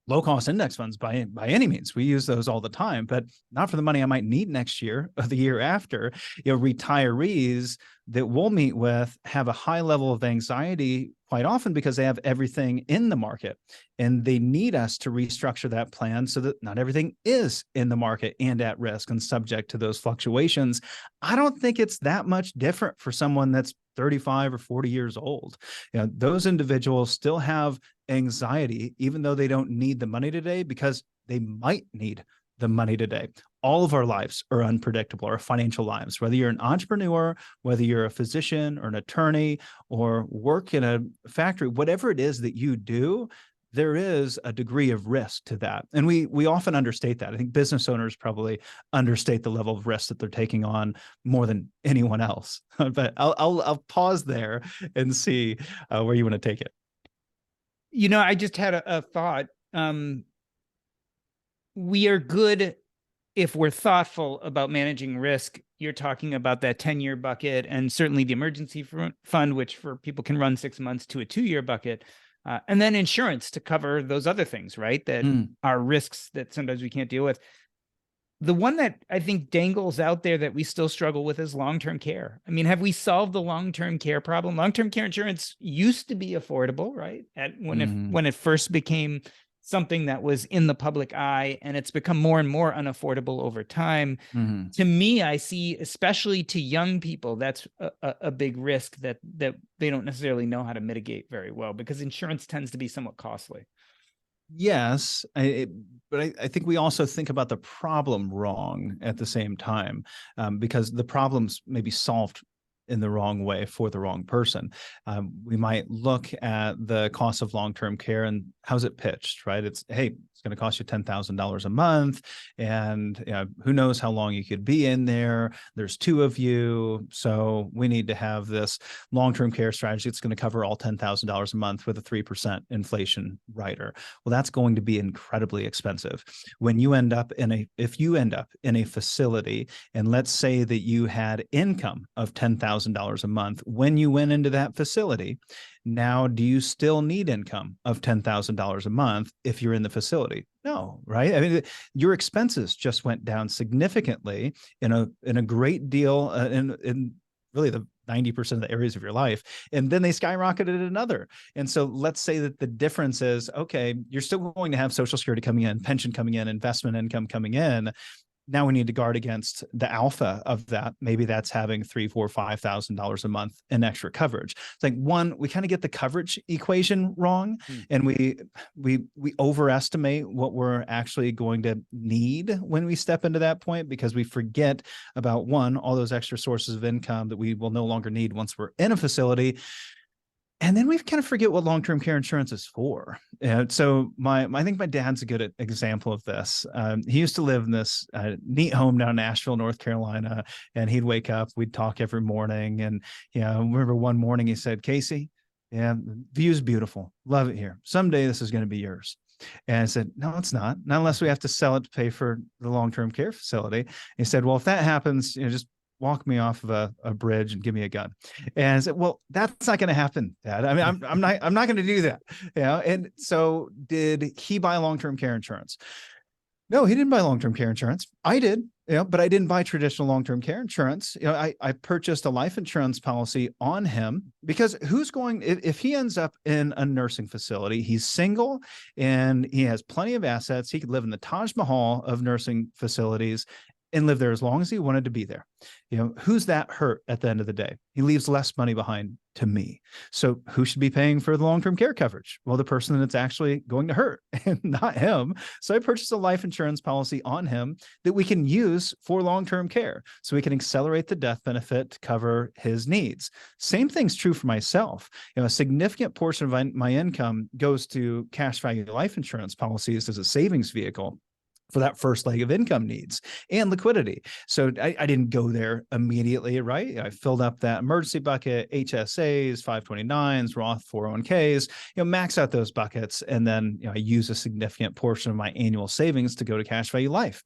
low-cost index funds by any means. We use those all the time, but not for the money I might need next year or the year after. Retirees that we'll meet with have a high level of anxiety quite often because they have everything in the market, and they need us to restructure that plan so that not everything is in the market and at risk and subject to those fluctuations. I don't think it's that much different for someone that's 35 or 40 years old. Those individuals still have anxiety, even though they don't need the money today, because they might need the money today. All of our lives are unpredictable, our financial lives, whether you're an entrepreneur, whether you're a physician or an attorney or work in a factory, whatever it is that you do, there is a degree of risk to that. And we often understate that. I think business owners probably understate the level of risk that they're taking on more than anyone else. But I'll pause there and see where you want to take it. I just had a thought. We are good if we're thoughtful about managing risk. You're talking about that 10-year bucket and certainly the emergency fund, which for people can run 6 months to a 2-year bucket. And then insurance to cover those other things, right? That are risks that sometimes we can't deal with. The one that I think dangles out there that we still struggle with is long-term care. I mean, have we solved the long-term care problem? Long-term care insurance used to be affordable, right? When it first became something that was in the public eye, and it's become more and more unaffordable over time. To me, I see, especially to young people, that's a big risk that they don't necessarily know how to mitigate very well, because insurance tends to be somewhat costly. Yes, but I think we also think about the problem wrong at the same time, because the problems may be solved in the wrong way for the wrong person. We might look at the cost of long-term care and how's it pitched, right? It's, hey, it's going to cost you $10,000 a month, and who knows how long you could be in there. There's 2 of you, so we need to have this long-term care strategy. It's going to cover all $10,000 a month with a 3% inflation rider. Well, that's going to be incredibly expensive. When you end up if you end up in a facility, and let's say that you had income of $10,000 a month when you went into that facility, now, do you still need income of $10,000 a month if you're in the facility? No, right? I mean, your expenses just went down significantly in a great deal in really the 90% of the areas of your life. And then they skyrocketed another. And so let's say that the difference is, okay, you're still going to have Social Security coming in, pension coming in, investment income coming in. Now we need to guard against the alpha of that. Maybe that's having $3,000, $4,000, $5,000 a month in extra coverage. It's like, one, we kind of get the coverage equation wrong, and we overestimate what we're actually going to need when we step into that point, because we forget about, one, all those extra sources of income that we will no longer need once we're in a facility. And then we kind of forget what long-term care insurance is for. So I think my dad's a good example of this. He used to live in this neat home down in Asheville, North Carolina, and he'd wake up, we'd talk every morning. And I remember one morning he said, "Casey, the view's beautiful. Love it here. Someday this is going to be yours." And I said, "No, it's not unless we have to sell it to pay for the long-term care facility." He said, "Well, if that happens, just walk me off of a bridge and give me a gun." And I said, "Well, that's not going to happen, Dad. I mean, I'm not going to do that." And so did he buy long-term care insurance? No, he didn't buy long-term care insurance. I did, but I didn't buy traditional long-term care insurance. I purchased a life insurance policy on him, because if he ends up in a nursing facility, he's single and he has plenty of assets. He could live in the Taj Mahal of nursing facilities. and live there as long as he wanted to be there. Who's that hurt at the end of the day? He leaves less money behind to me. So who should be paying for the long-term care coverage? Well, the person that's actually going to hurt and not him. So I purchased a life insurance policy on him that we can use for long-term care. So we can accelerate the death benefit to cover his needs. Same thing's true for myself. A significant portion of my income goes to cash value life insurance policies as a savings vehicle for that first leg of income needs and liquidity. So I didn't go there immediately, right? I filled up that emergency bucket, HSAs, 529s, Roth 401ks, max out those buckets. And then I use a significant portion of my annual savings to go to cash value life.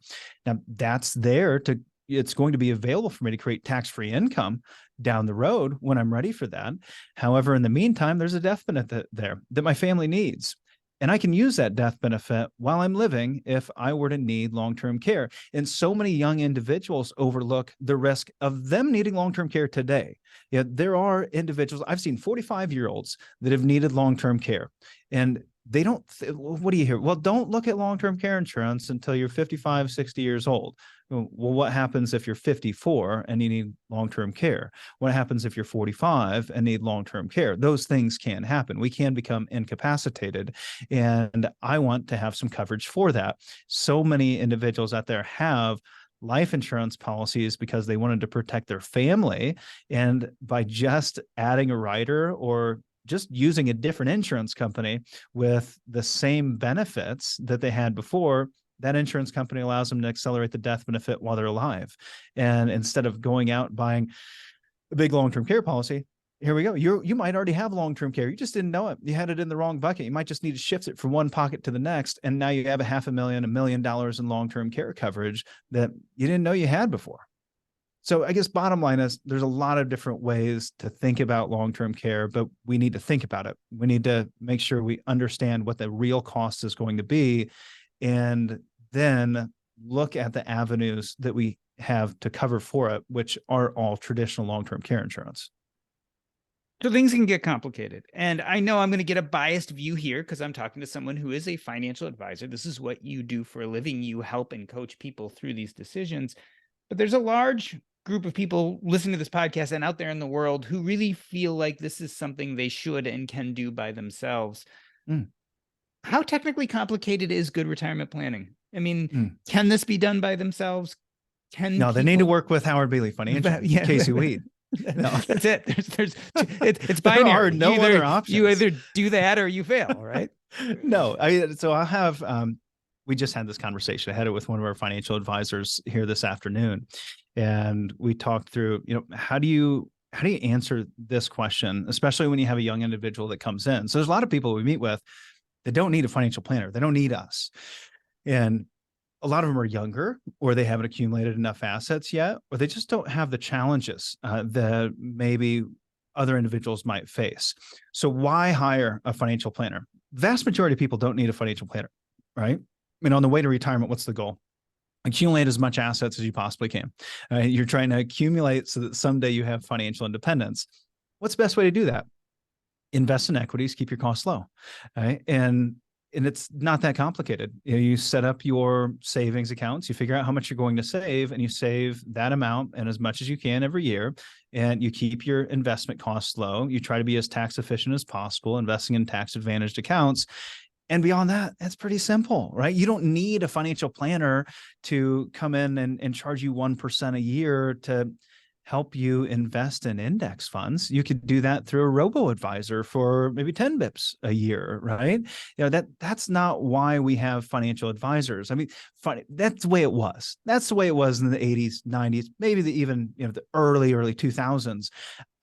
Now that's there it's going to be available for me to create tax-free income down the road when I'm ready for that. However, in the meantime, there's a death benefit there that my family needs. And I can use that death benefit while I'm living if I were to need long-term care. And so many young individuals overlook the risk of them needing long-term care today. There are individuals, I've seen 45-year-olds that have needed long-term care. And they don't, what do you hear? Well, don't look at long-term care insurance until you're 55, 60 years old. Well, what happens if you're 54 and you need long-term care? What happens if you're 45 and need long-term care? Those things can happen. We can become incapacitated. And I want to have some coverage for that. So many individuals out there have life insurance policies because they wanted to protect their family. And by just adding a rider or just using a different insurance company with the same benefits that they had before, that insurance company allows them to accelerate the death benefit while they're alive. And instead of going out buying a big long-term care policy, here we go. You might already have long-term care. You just didn't know it. You had it in the wrong bucket. You might just need to shift it from one pocket to the next. And now you have $500,000, $1 million in long-term care coverage that you didn't know you had before. So I guess bottom line is there's a lot of different ways to think about long-term care, but we need to think about it. We need to make sure we understand what the real cost is going to be, and then look at the avenues that we have to cover for it, which are all traditional long-term care insurance. So things can get complicated. And I know I'm going to get a biased view here because I'm talking to someone who is a financial advisor. This is what you do for a living. You help and coach people through these decisions. But there's a large group of people listening to this podcast and out there in the world who really feel like this is something they should and can do by themselves. How technically complicated is good retirement planning? I mean, can this be done by themselves? No, they need to work with Howard Bailey Financial, Casey Weade. No, that's it. It's binary. There are no other options. You either do that or you fail, right? No, so I have, we just had this conversation. I had it with one of our financial advisors here this afternoon. And we talked through, how do you answer this question, especially when you have a young individual that comes in? So there's a lot of people we meet with that don't need a financial planner. They don't need us. And a lot of them are younger, or they haven't accumulated enough assets yet, or they just don't have the challenges that maybe other individuals might face. So why hire a financial planner? Vast majority of people don't need a financial planner, right? On the way to retirement, what's the goal? Accumulate as much assets as you possibly can. You're trying to accumulate so that someday you have financial independence. What's the best way to do that? Invest in equities, keep your costs low, right? And it's not that complicated. You set up your savings accounts, you figure out how much you're going to save, and you save that amount and as much as you can every year, and you keep your investment costs low. You try to be as tax efficient as possible, investing in tax advantaged accounts. And beyond that, that's pretty simple, right? You don't need a financial planner to come in and charge you 1% a year to help you invest in index funds. You could do that through a robo-advisor for maybe 10 bips a year, right? That's not why we have financial advisors. I mean, that's the way it was. That's the way it was in the 80s, 90s, maybe even the early 2000s.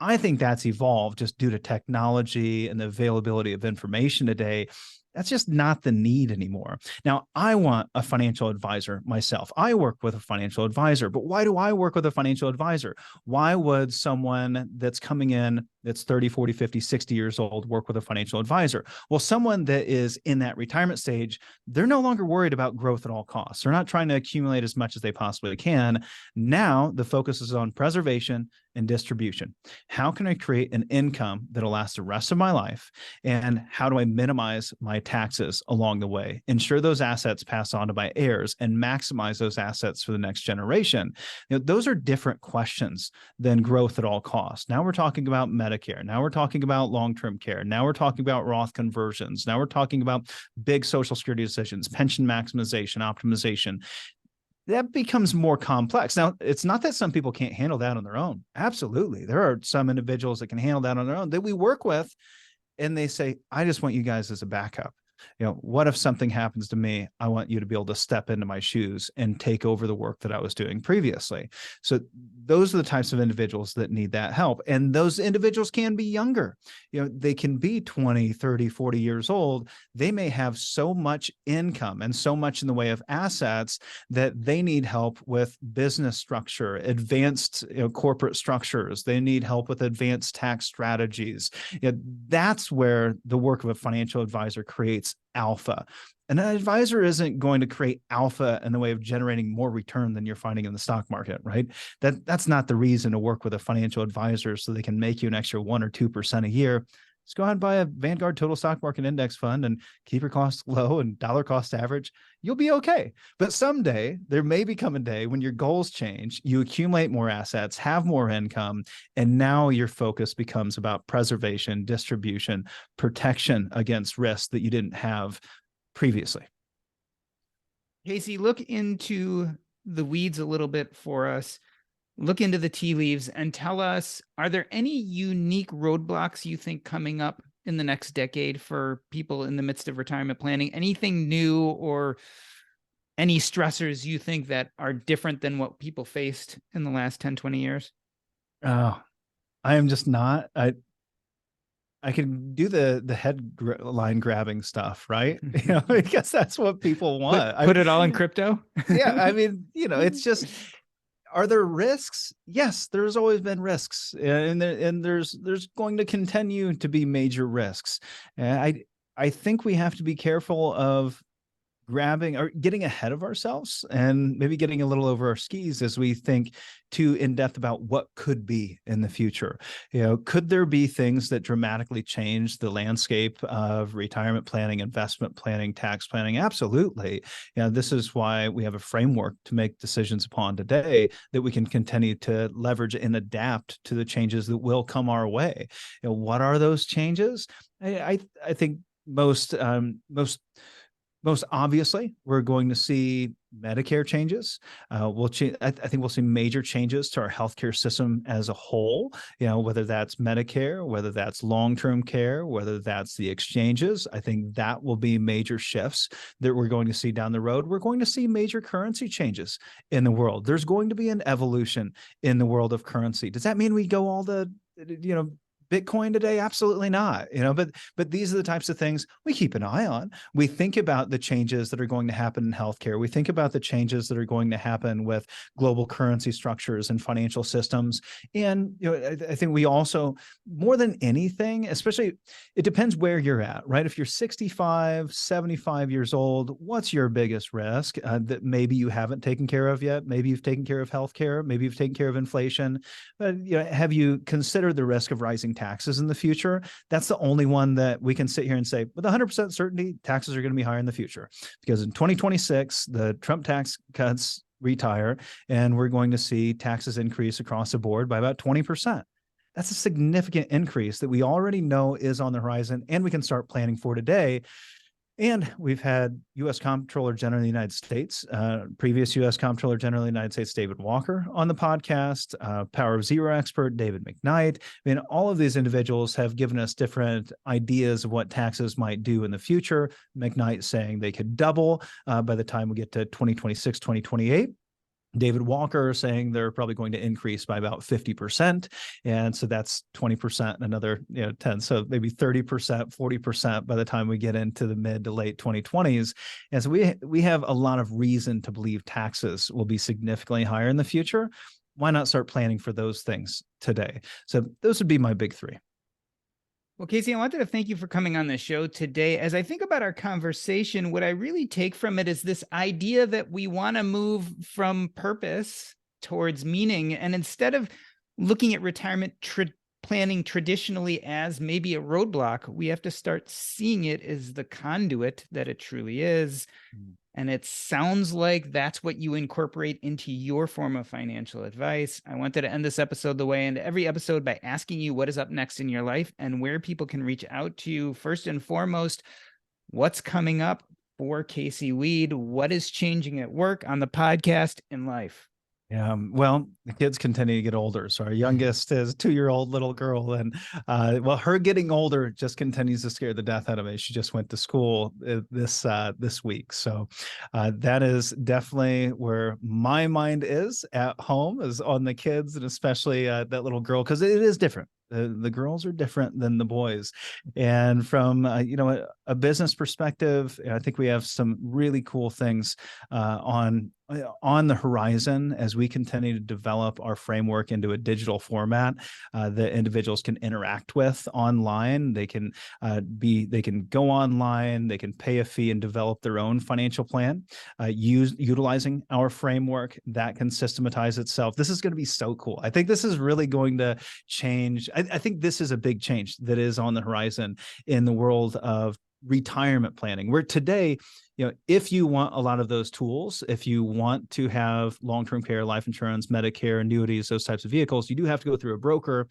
I think that's evolved just due to technology and the availability of information today. That's just not the need anymore. Now, I want a financial advisor myself. I work with a financial advisor, but why do I work with a financial advisor? Why would someone that's coming in that's 30, 40, 50, 60 years old work with a financial advisor? Well, someone that is in that retirement stage, they're no longer worried about growth at all costs. They're not trying to accumulate as much as they possibly can. Now, the focus is on preservation and distribution. How can I create an income that'll last the rest of my life? And how do I minimize my taxes along the way? Ensure those assets pass on to my heirs and maximize those assets for the next generation. Those are different questions than growth at all costs. Now we're talking about Medicare. Now we're talking about long-term care. Now we're talking about Roth conversions. Now we're talking about big Social Security decisions, pension maximization, optimization. That becomes more complex. Now, it's not that some people can't handle that on their own. Absolutely. There are some individuals that can handle that on their own that we work with, and they say, I just want you guys as a backup. What if something happens to me? I want you to be able to step into my shoes and take over the work that I was doing previously. So those are the types of individuals that need that help. And those individuals can be younger. They can be 20, 30, 40 years old. They may have so much income and so much in the way of assets that they need help with business structure, advanced corporate structures. They need help with advanced tax strategies. That's where the work of a financial advisor creates alpha. And an advisor isn't going to create alpha in the way of generating more return than you're finding in the stock market, right? That's not the reason to work with a financial advisor, so they can make you an extra 1 or 2% a year. Just go out and buy a Vanguard Total Stock Market Index fund and keep your costs low and dollar cost average. You'll be okay. But someday there may become a day when your goals change, you accumulate more assets, have more income, and now your focus becomes about preservation, distribution, protection against risks that you didn't have previously. Casey, look into the weeds a little bit for us. Look into the tea leaves and tell us, are there any unique roadblocks you think coming up in the next decade for people in the midst of retirement planning? Anything new or any stressors you think that are different than what people faced in the last 10, 20 years? I am just not. I can do the headline grabbing stuff, right? Because that's what people want. Put it all in crypto? Yeah. I mean, it's just, are there risks? Yes, there's always been risks, and there's going to continue to be major risks. And I think we have to be careful of grabbing or getting ahead of ourselves and maybe getting a little over our skis as we think too in depth about what could be in the future. Could there be things that dramatically change the landscape of retirement planning, investment planning, tax planning? Absolutely. This is why we have a framework to make decisions upon today that we can continue to leverage and adapt to the changes that will come our way. What are those changes? I think most obviously, we're going to see Medicare changes. I think we'll see major changes to our healthcare system as a whole, whether that's Medicare, whether that's long-term care, whether that's the exchanges. I think that will be major shifts that we're going to see down the road. We're going to see major currency changes in the world. There's going to be an evolution in the world of currency. Does that mean we go all the, Bitcoin today? Absolutely not. But these are the types of things we keep an eye on. We think about the changes that are going to happen in healthcare. We think about the changes that are going to happen with global currency structures and financial systems. And I think we also, more than anything, especially, it depends where you're at, right? If you're 65, 75 years old, what's your biggest risk that maybe you haven't taken care of yet? Maybe you've taken care of healthcare. Maybe you've taken care of inflation. Have you considered the risk of rising taxes in the future? That's the only one that we can sit here and say with 100% certainty taxes are going to be higher in the future, because in 2026 the Trump tax cuts retire and we're going to see taxes increase across the board by about 20%. That's a significant increase that we already know is on the horizon and we can start planning for today. And we've had U.S. Comptroller General of the United States, previous U.S. Comptroller General of the United States, David Walker, on the podcast, Power of Zero expert, David McKnight. I mean, all of these individuals have given us different ideas of what taxes might do in the future. McKnight saying they could double by the time we get to 2026, 2028. David Walker saying they're probably going to increase by about 50%. And so that's 20% and another 10. So maybe 30%, 40% by the time we get into the mid to late 2020s. And so we have a lot of reason to believe taxes will be significantly higher in the future. Why not start planning for those things today? So those would be my big three. Well, Casey, I wanted to thank you for coming on the show today. As I think about our conversation, what I really take from it is this idea that we want to move from purpose towards meaning. And instead of looking at retirement planning traditionally as maybe a roadblock. We have to start seeing it as the conduit that it truly is. And it sounds like that's what you incorporate into your form of financial advice. I wanted to end this episode the way I end every episode by asking you what is up next in your life and where people can reach out to you. First and foremost, what's coming up for Casey Weade? What is changing at work, on the podcast, in life? Yeah, well, the kids continue to get older. So our youngest is a 2-year-old little girl, and well, her getting older just continues to scare the death out of me. She just went to school this week, so that is definitely where my mind is at home, is on the kids, and especially that little girl, because it is different. The girls are different than the boys, and from a business perspective, I think we have some really cool things on the horizon as we continue to develop our framework into a digital format that individuals can interact with online. They can go online, they can pay a fee and develop their own financial plan, utilizing our framework that can systematize itself. This is going to be so cool. I think this is really going to change. I think this is a big change that is on the horizon in the world of retirement planning, where today, if you want a lot of those tools, if you want to have long-term care, life insurance, Medicare, annuities, those types of vehicles, you do have to go through a broker.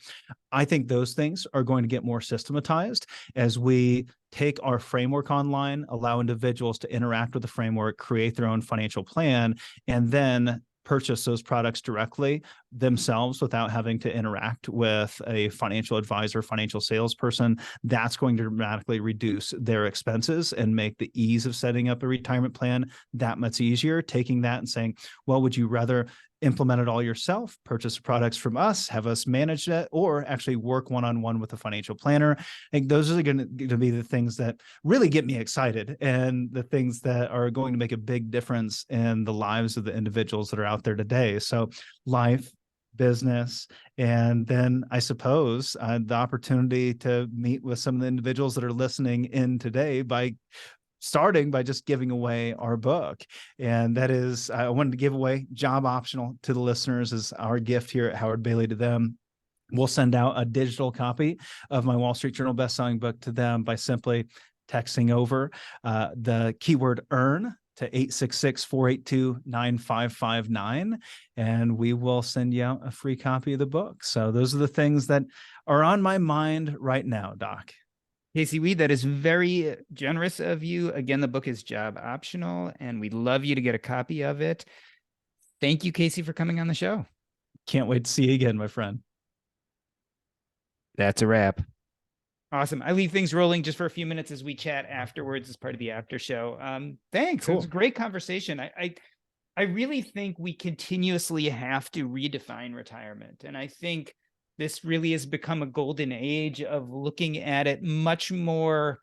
I think those things are going to get more systematized as we take our framework online, allow individuals to interact with the framework, create their own financial plan, and then purchase those products directly themselves without having to interact with a financial advisor, financial salesperson. That's going to dramatically reduce their expenses and make the ease of setting up a retirement plan that much easier. Taking that and saying, well, would you rather implement it all yourself, purchase products from us, have us manage it, or actually work one-on-one with a financial planner? I think those are going to be the things that really get me excited, and the things that are going to make a big difference in the lives of the individuals that are out there today. So life, business, and then I suppose the opportunity to meet with some of the individuals that are listening in today by starting by just giving away our book. And that is, I wanted to give away, job optional to the listeners, as our gift here at Howard Bailey to them. We'll send out a digital copy of my Wall Street Journal bestselling book to them by simply texting over the keyword earn to 866-482-9559, and we will send you out a free copy of the book. So those are the things that are on my mind right now, Doc. Casey Weade, that is very generous of you. Again, the book is job optional, and we'd love you to get a copy of it. Thank you, Casey, for coming on the show. Can't wait to see you again, my friend. That's a wrap. Awesome. I leave things rolling just for a few minutes as we chat afterwards as part of the after show. Thanks. Cool. It was a great conversation. I really think we continuously have to redefine retirement. And I think this really has become a golden age of looking at it much more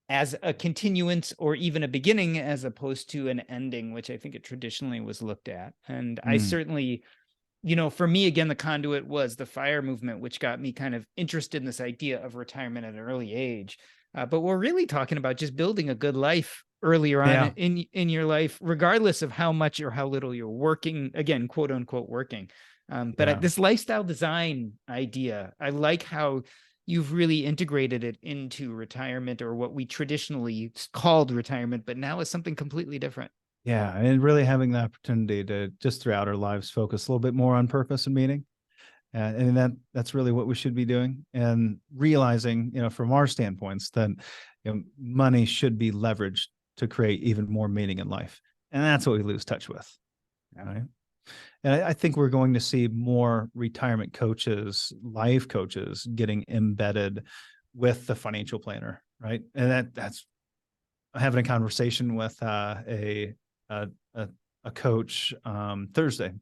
as a continuance or even a beginning, as opposed to an ending, which I think it traditionally was looked at. And I certainly, for me, again, the conduit was the FIRE movement, which got me kind of interested in this idea of retirement at an early age. But we're really talking about just building a good life earlier on in your life, regardless of how much or how little you're working, again, quote unquote, working. But this lifestyle design idea, I like how you've really integrated it into retirement, or what we traditionally called retirement, but now is something completely different. Yeah, and really having the opportunity to just throughout our lives focus a little bit more on purpose and meaning. And that's really what we should be doing, and realizing, from our standpoints, that money should be leveraged to create even more meaning in life. And that's what we lose touch with. Right? And I think we're going to see more retirement coaches, life coaches getting embedded with the financial planner, right? And that's having a conversation with a coach Thursday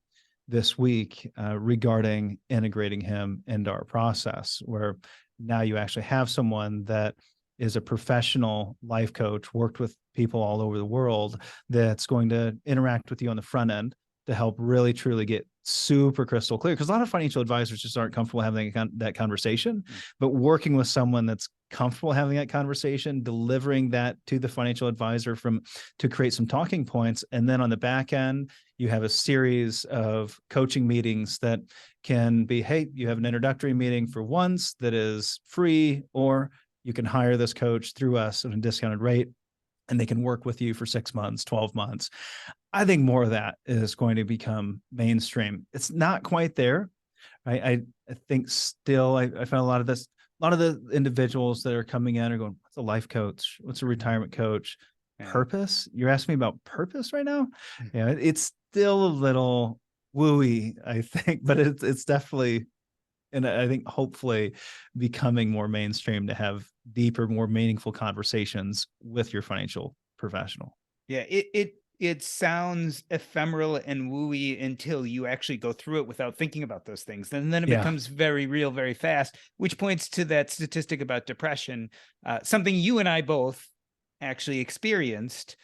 this week regarding integrating him into our process, where now you actually have someone that is a professional life coach, worked with people all over the world, that's going to interact with you on the front end, to help really truly get super crystal clear, because a lot of financial advisors just aren't comfortable having that conversation. But working with someone that's comfortable having that conversation, delivering that to the financial advisor to create some talking points, and then on the back end you have a series of coaching meetings that can be, hey, you have an introductory meeting for once that is free, or you can hire this coach through us at a discounted rate, and they can work with you for 6 months, 12 months. I think more of that is going to become mainstream. It's not quite there. I think still, I found a lot of the individuals that are coming in are going, what's a life coach? What's a retirement coach? Purpose? You're asking me about purpose right now? Yeah, it's still a little wooey, I think, but it's definitely, and I think hopefully becoming more mainstream to have deeper, more meaningful conversations with your financial professional. Yeah, it sounds ephemeral and wooey until you actually go through it without thinking about those things. And then it becomes very real, very fast, which points to that statistic about depression, something you and I both actually experienced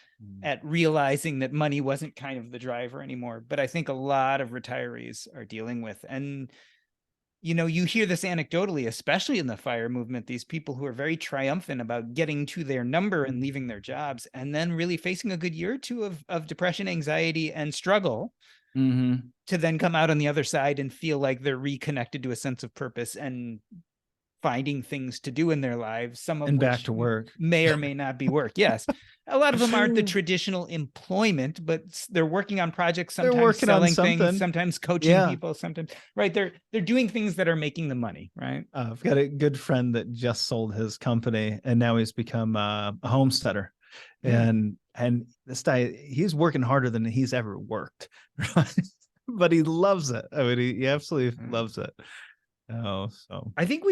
at realizing that money wasn't kind of the driver anymore. But I think a lot of retirees are dealing with. And you hear this anecdotally, especially in the FIRE movement, these people who are very triumphant about getting to their number and leaving their jobs, and then really facing a good year or two of depression, anxiety, and struggle, to then come out on the other side and feel like they're reconnected to a sense of purpose and finding things to do in their lives, some of and which back to work may or may not be work. Yes. A lot of them aren't the traditional employment, but they're working on projects, sometimes they're working selling on something, things, sometimes coaching people, sometimes, right. They're doing things that are making the money, right? I've got a good friend that just sold his company, and now he's become a homesteader. And this guy, he's working harder than he's ever worked, right? But he loves it. I mean, he absolutely loves it. Oh, so I think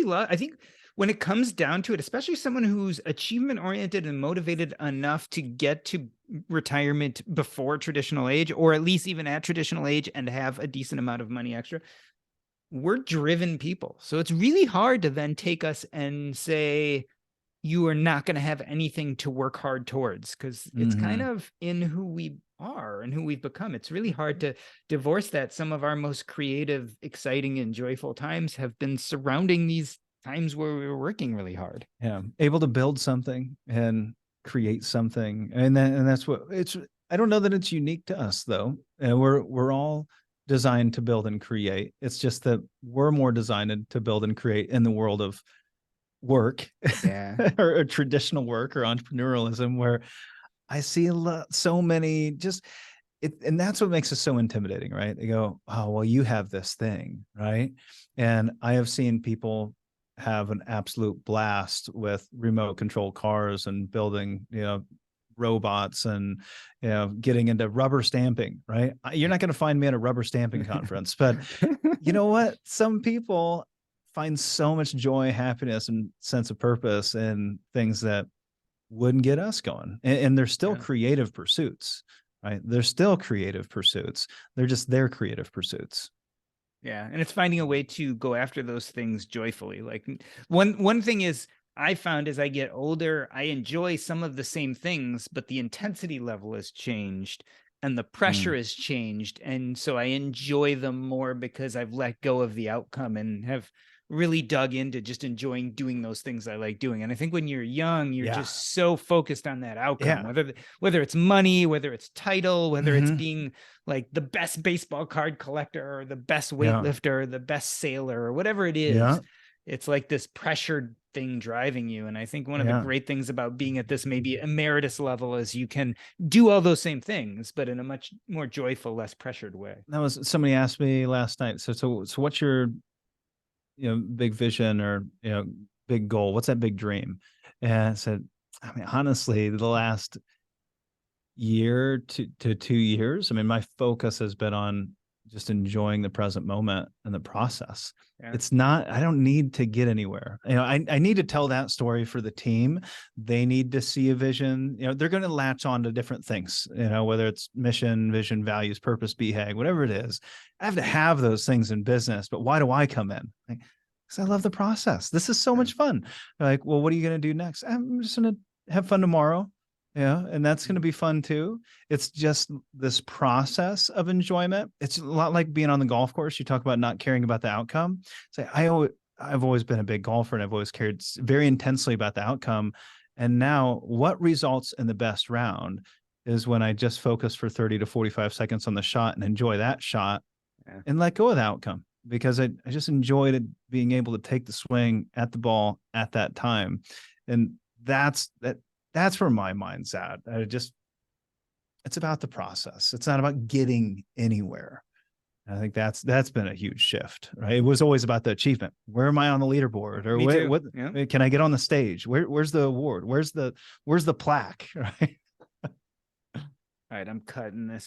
when it comes down to it, especially someone who's achievement oriented and motivated enough to get to retirement before traditional age, or at least even at traditional age, and have a decent amount of money extra, we're driven people. So it's really hard to then take us and say, you are not going to have anything to work hard towards, because it's kind of in who we are and who we've become. It's really hard to divorce that. Some of our most creative, exciting, and joyful times have been surrounding these times where we were working really hard. Yeah, able to build something and create something, and that's what it's. I don't know that it's unique to us though. We're all designed to build and create. It's just that we're more designed to build and create in the world of work, or traditional work or entrepreneurialism, where I see so many and that's what makes it so intimidating, right? They go, oh, well, you have this thing, right? And I have seen people have an absolute blast with remote control cars and building, robots, and getting into rubber stamping, right? You're not going to find me at a rubber stamping conference, but you know what? Some people find so much joy, happiness, and sense of purpose in things that wouldn't get us going. And they're still creative pursuits, right? They're still creative pursuits. They're just their creative pursuits. Yeah. And it's finding a way to go after those things joyfully. Like one thing is, I found as I get older, I enjoy some of the same things, but the intensity level has changed and the pressure has changed. And so I enjoy them more because I've let go of the outcome and have really dug into just enjoying doing those things I like doing. And I think when you're young, you're just so focused on that outcome, whether it's money, whether it's title, whether it's being like the best baseball card collector or the best weightlifter, or the best sailor, or whatever it is. It's like this pressured thing driving you. And I think one of the great things about being at this maybe emeritus level is you can do all those same things, but in a much more joyful, less pressured way. That was, somebody asked me last night. So what's your, big vision, or, big goal? What's that big dream? And I said, I mean, honestly, the last year to 2 years, I mean, my focus has been on just enjoying the present moment and the process. It's not, I don't need to get anywhere. I need to tell that story for the team. They need to see a vision. They're going to latch on to different things, whether it's mission, vision, values, purpose, BHAG, whatever it is. I have to have those things in business, but why do I come in? Because I love the process. This is so much fun. They're like, well, what are you going to do next? I'm just going to have fun tomorrow Yeah, and that's going to be fun too. It's just this process of enjoyment. It's a lot like being on the golf course. You talk about not caring about the outcome. Say, I've always been a big golfer and I've always cared very intensely about the outcome. And now, what results in the best round is when I just focus for 30 to 45 seconds on the shot and enjoy that shot and let go of the outcome because I just enjoyed it, being able to take the swing at the ball at that time. And that's where my mind's at. It's about the process. It's not about getting anywhere. I think that's been a huge shift, right? It was always about the achievement. Where am I on the leaderboard, or what Yeah. can I get on the stage? Where's the award? Where's the plaque? Right. All right, I'm cutting this